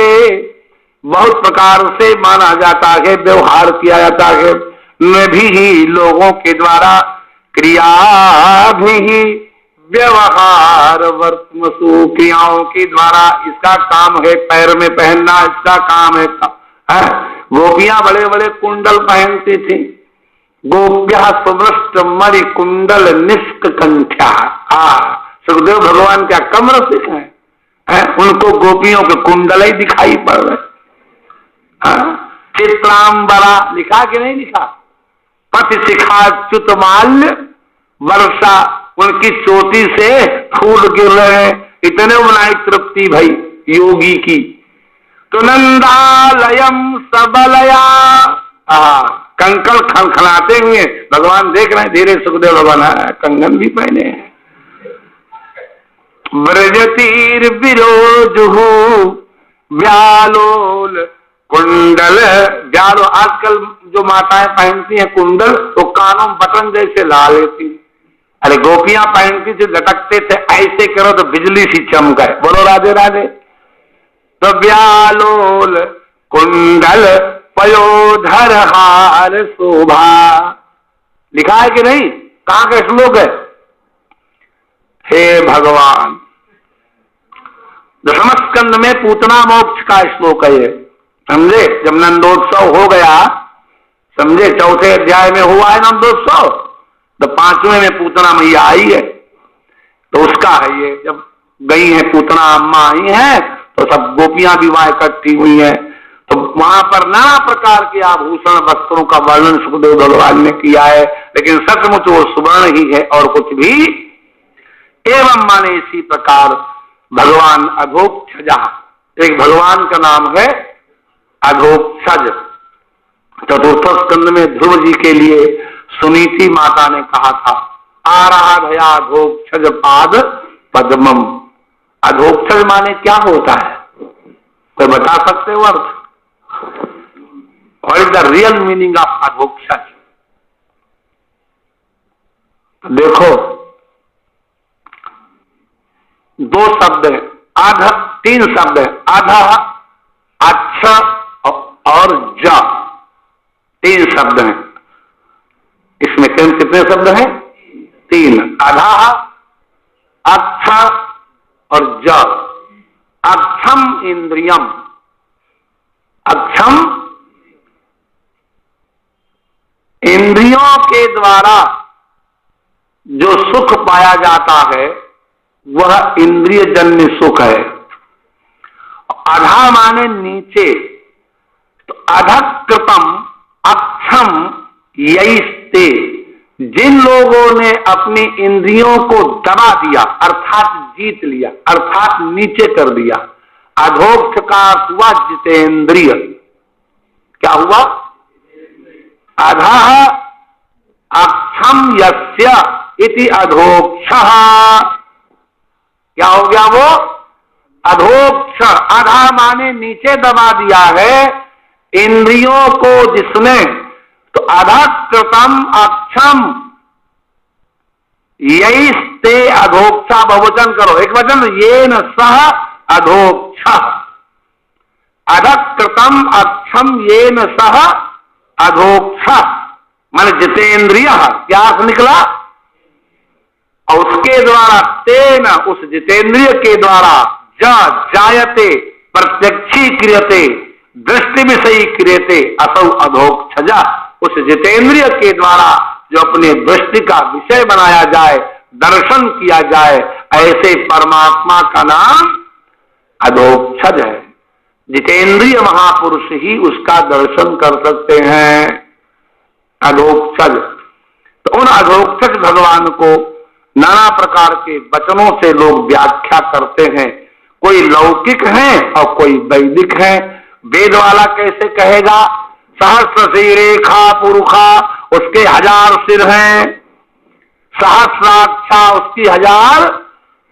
बहुत प्रकार से माना जाता है, व्यवहार किया जाता है। में भी लोगों के द्वारा क्रिया भी व्यवहार वर्तमसु, क्रियाओं के द्वारा, इसका काम है पैर में पहनना, इसका काम है। गोपियां बड़े बड़े कुंडल पहनती थी। गोप्या सुमृष्ट मणि कुंडल निष्क कंठ्या। सुखदेव भगवान क्या कम रसिक है? उनको गोपियों के कुंडल ही दिखाई पड़ रहे। चित्रांबरा लिखा कि नहीं लिखा? पति शिखा च्युत माल्य वर्षा, उनकी चोटी से फूल गिर रहे हैं। इतने बनाई तृप्ति भाई योगी की। तो नंदालयम सबलया, कंकड़ खनखनाते हुए भगवान देख रहे हैं। धीरे सुखदेव भगवान कंगन भी पहने हैं। ब्रजतीर विरोजुहु व्यालोल कुंडल, व्यालो आजकल जो माताएं पहनती हैं कुंडल, तो कानों में बटन जैसे ला लेती। अरे गोपियां पहनती थी, लटकते थे, ऐसे करो तो बिजली सी चमके। बोलो राधे राधे। तो व्यालोल कुंडल पयोधर हार शोभा, लिखा है कि नहीं? कहां का श्लोक है? हे भगवान, दशम स्कंद में पूतना मोक्ष का श्लोक है ये, समझे? जब नंदोत्सव हो गया, समझे, चौथे अध्याय में हुआ है नंदोत्सव, तो 5वें में पूतना मैया आई है, तो उसका है ये। जब गई है पूतना अम्मा आई है, तो सब गोपियां भी वहां इकट्ठी हुई हैं। तो वहां पर नाना प्रकार के आभूषण वस्त्रों का वर्णन सुखदेव भगवान ने किया है, लेकिन सचमुच वो सुवर्ण ही है और कुछ भी। एवं माने इसी प्रकार भगवान अघोक्षज, एक भगवान का नाम है अघोक्षज। चतुर्थ स्कंद में ध्रुव जी के लिए सुनीति माता ने कहा था, आराधया अघोक्षज पाद पद्मम। अघोक्षज माने क्या होता है? कोई बता सकते हो अर्थ? What is the real meaning of Adhokshaja? देखो, दो शब्द है, आध, तीन शब्द है, आधा, अच्छा और जा, तीन शब्द हैं। इसमें कितने शब्द हैं? तीन, आधा, अच्छा और जा। अक्षम इंद्रियम, अक्षम द्वारा जो सुख पाया जाता है वह इंद्रिय जन्य सुख है। अधा माने नीचे, तो अधकृतम अक्षम यैस्ते, जिन लोगों ने अपनी इंद्रियों को दबा दिया अर्थात जीत लिया अर्थात नीचे कर दिया। अधोक्ष का हुआ जितेंद्रिय, क्या हुआ? अधः अक्षम यस्य इति अधोक्षः, क्या हो गया वो? अधोक्ष। अधा माने नीचे दबा दिया है इंद्रियों को जिसने, तो अधकृतम अक्षम यैस्ते अधोक्षा, बहुवचन करो, एक वचन, ये न सह अधोक्ष। अधकृतम अक्षम ये न सह अधोक्ष मान जितेंद्रिय, क्या अर्थ निकला? और उसके द्वारा तेन, उस जितेंद्रिय के द्वारा, जायते प्रत्यक्षी क्रियते दृष्टि विषयी क्रियते असौ अधोक्षजा, उस जितेंद्रिय के द्वारा जो अपने दृष्टि का विषय बनाया जाए, दर्शन किया जाए, ऐसे परमात्मा का नाम अधोक्षज है। जितेंद्रिय महापुरुष ही उसका दर्शन कर सकते हैं, अधोक्षज। तो उन अधोक्षज भगवान को नाना प्रकार के वचनों से लोग व्याख्या करते हैं। कोई लौकिक है और कोई वैदिक है। वेद वाला कैसे कहेगा? सहस्र रेखा पुरुषा, उसके 1000 सिर हैं। सहस्राक्षा, उसकी 1000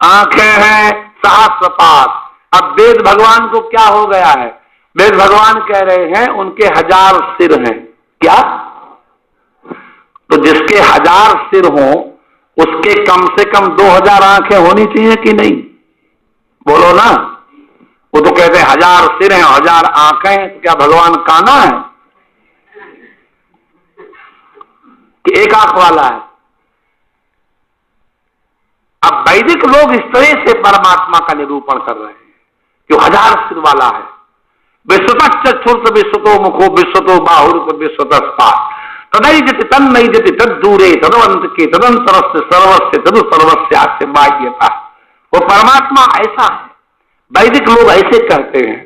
आंखें हैं। सहस्रपाद। अब वेद भगवान को क्या हो गया है? वेद भगवान कह रहे हैं उनके 1000 सिर हैं। क्या? तो जिसके 1000 सिर हो उसके कम से कम 2000 आंखें होनी चाहिए कि नहीं? बोलो ना। वो तो कहते हैं 1000 सिर हैं, 1000 आंखें हैं, तो क्या भगवान काना है कि एक आंख वाला है? अब वैदिक लोग इस तरह से परमात्मा का निरूपण कर रहे हैं कि 1000 सिर वाला है। विश्वतः चक्षुर्थ विश्वतो मुखो विश्वतो बाहुर विश्वतः पाद तदई जति तन नहीं जति तद दूरे तदवंत के तदंतरस्य सर्वस्य तदु सर्वस्यास्य बाह्यता। वो परमात्मा ऐसा है। वैदिक लोग ऐसे कहते हैं,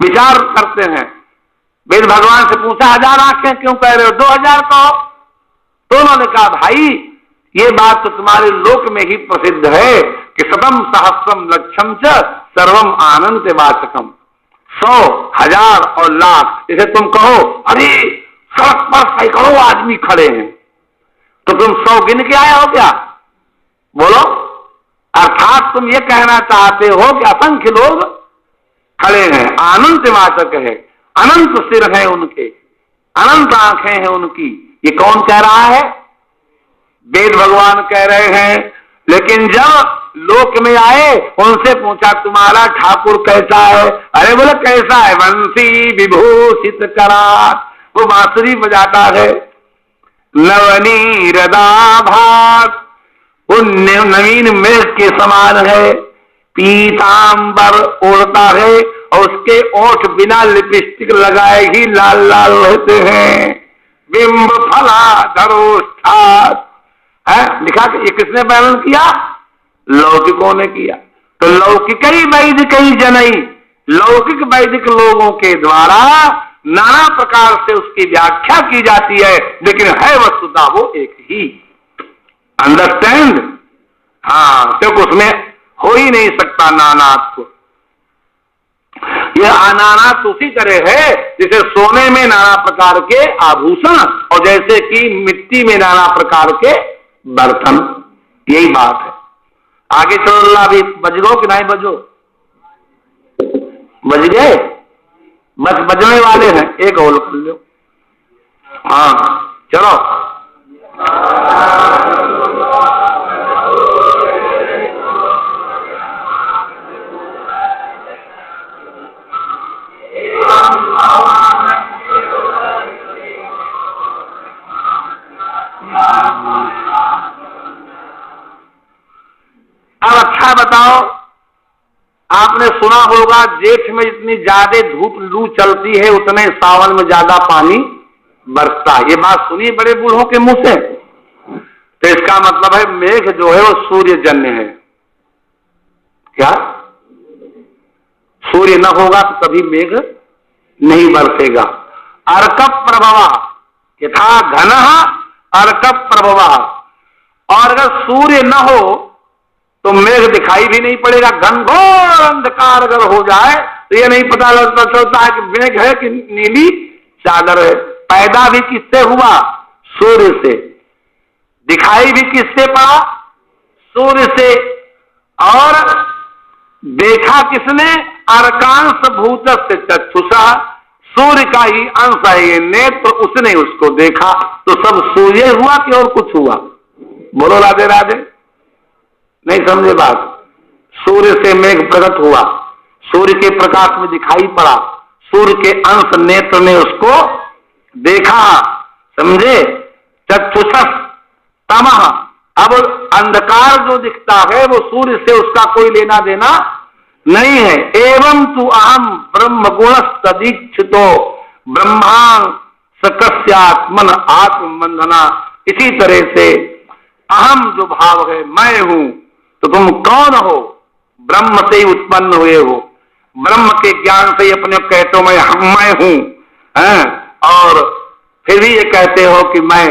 विचार करते हैं। वेद भगवान से पूछा 1000 आंखें क्यों कह रहे हो? 2000 कहो। तो उन्होंने कहा भाई ये बात तो तुम्हारे लोक में ही प्रसिद्ध है कि शतम सहस्रम लक्षम च सर्वम आनंद वाचकम। 100, 1000 और लाख, इसे तुम कहो अरे सड़क पर सैकड़ों आदमी खड़े हैं, तो तुम 100 गिन के आए हो क्या? बोलो। अर्थात तुम ये कहना चाहते हो कि असंख्य लोग खड़े हैं, आनंद वाचक है, अनंत सिर है उनके, अनंत आंखें हैं उनकी। ये कौन कह रहा है? वेद भगवान कह रहे हैं। लेकिन जब लोक में आए उनसे पूछा तुम्हारा ठाकुर कैसा है? अरे बोले कैसा है? बंसी विभूषित करात, वो बांसुरी बजाता है। नवनीरदाभास, वो नवीन मेघ के समान है। पीतांबर ओढ़ता है और उसके ओठ बिना लिपस्टिक लगाए ही लाल लाल रहते हैं। बिंब फला धरोष्ठात है लिखा। ये किसने वर्णन किया? लौकिकों ने किया। तो लौकिक ही वैदिक ही जनई, लौकिक वैदिक लोगों के द्वारा नाना प्रकार से उसकी व्याख्या की जाती है, लेकिन है वस्तुतः वो एक ही। अंडरस्टैंड? हाँ, क्योंकि उसमें हो ही नहीं सकता नानात्व। यह अनानात उसी तरह है जैसे सोने में नाना प्रकार के आभूषण और जैसे कि मिट्टी में नाना प्रकार के बर्तन, यही बात है। आगे चलो। अल्लाह भी बज गो कि नहीं बजो? बज गए? बजने वाले हैं। एक होल कर लो। हाँ चलो। अब अच्छा बताओ, आपने सुना होगा जेठ में जितनी ज्यादा धूप लू चलती है उतने सावन में ज्यादा पानी बरसता है। ये बात सुनिए बड़े बूढ़ों के मुंह से। तो इसका मतलब है मेघ जो है वो सूर्यजन्य है। क्या? सूर्य न होगा तो कभी मेघ नहीं बरसेगा। अर्क प्रभव यथा घन अर्क प्रभव, और अगर सूर्य न हो तो मेघ दिखाई भी नहीं पड़ेगा। घनघोर अंधकार अगर हो जाए तो ये नहीं पता लगता चलता है कि मेघ है कि नीली चादर है। पैदा भी किससे हुआ? सूर्य से। दिखाई भी किससे पड़ा? सूर्य से। और देखा किसने? अर्कांश भूत से चक्षुषा, सूर्य का ही अंश है ये नेत्र, उसने उसको देखा। तो सब सूर्य हुआ कि और कुछ हुआ? बोलो राधे राधे। नहीं समझे बात? सूर्य से मेघ प्रकट हुआ, सूर्य के प्रकाश में दिखाई पड़ा, सूर्य के अंश नेत्र ने उसको देखा। समझे? चक्षुषस तमः। अब अंधकार जो दिखता है वो सूर्य से उसका कोई लेना देना नहीं है। एवं तु अहम ब्रह्म गुण तदीक्षितो ब्रह्मां सकस्यात्मन आत्मबंधना। इसी तरह से अहम जो भाव है, मैं हूं, तो तुम कौन हो? ब्रह्म से ही उत्पन्न हुए हो। ब्रह्म के ज्ञान से ही अपने कहते हो मैं हूं, और फिर भी ये कहते हो कि मैं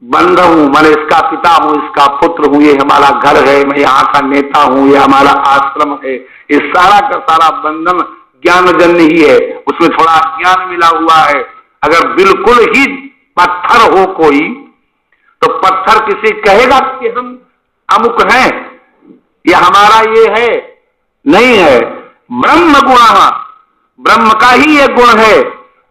बंध हूं, मैं इसका पिता हूं, इसका पुत्र हूं, ये हमारा घर है, मैं यहाँ का नेता हूं, ये हमारा आश्रम है। ये सारा का सारा बंधन ज्ञानजन्य ही है, उसमें थोड़ा ज्ञान मिला हुआ है। अगर बिल्कुल ही पत्थर हो कोई, तो पत्थर किसी कहेगा कि हम अमुक हैं, ये हमारा ये है? नहीं है। ब्रह्म गुण, ब्रह्म का ही ये गुण है,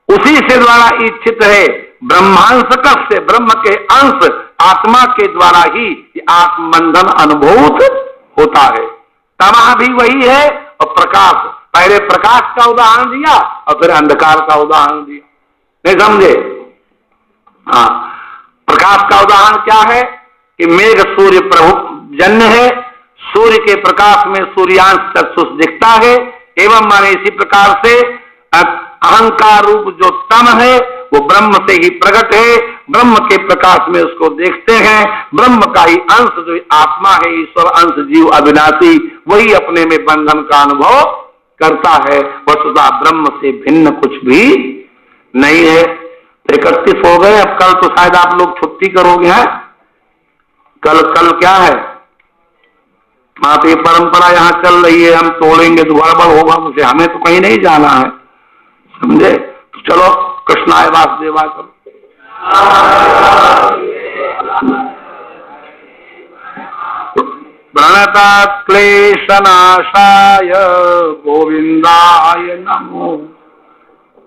उसी से द्वारा इच्छित है। ब्रह्मांश से, ब्रह्म के अंश आत्मा के द्वारा ही आत्मबंधन अनुभूत होता है। तमः भी वही है और प्रकाश, पहले प्रकाश का उदाहरण दिया और फिर अंधकार का उदाहरण दिया। नहीं समझे? हाँ, प्रकाश का उदाहरण क्या है कि मेघ सूर्य प्रभु जन्य है, सूर्य के प्रकाश में सूर्यांश चक्षुष दिखता है। एवं माने इसी प्रकार से अहंकार रूप जो तम है वो ब्रह्म से ही प्रकट है, ब्रह्म के प्रकाश में उसको देखते हैं। ब्रह्म का ही अंश जो आत्मा है, ईश्वर अंश जीव अविनाशी, वही अपने में बंधन का अनुभव करता है। वस्तुतः ब्रह्म से भिन्न कुछ भी नहीं है। 31 हो गए, अब कल तो शायद आप लोग छुट्टी करोगे हैं। कल क्या है? हाँ, तो ये परंपरा यहाँ चल रही है, हम तोड़ेंगे तो गड़बड़ होगा, मुझे हमें तो कहीं नहीं जाना है। समझे? तो चलो कृष्णाय वासुदेवाय करो। प्रणत क्लेशनाशाय गोविंदाय नमो।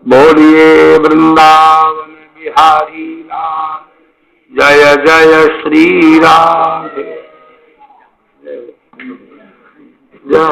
बोलिए वृंदावन बिहारी लाल, जय जय श्री राधे। जय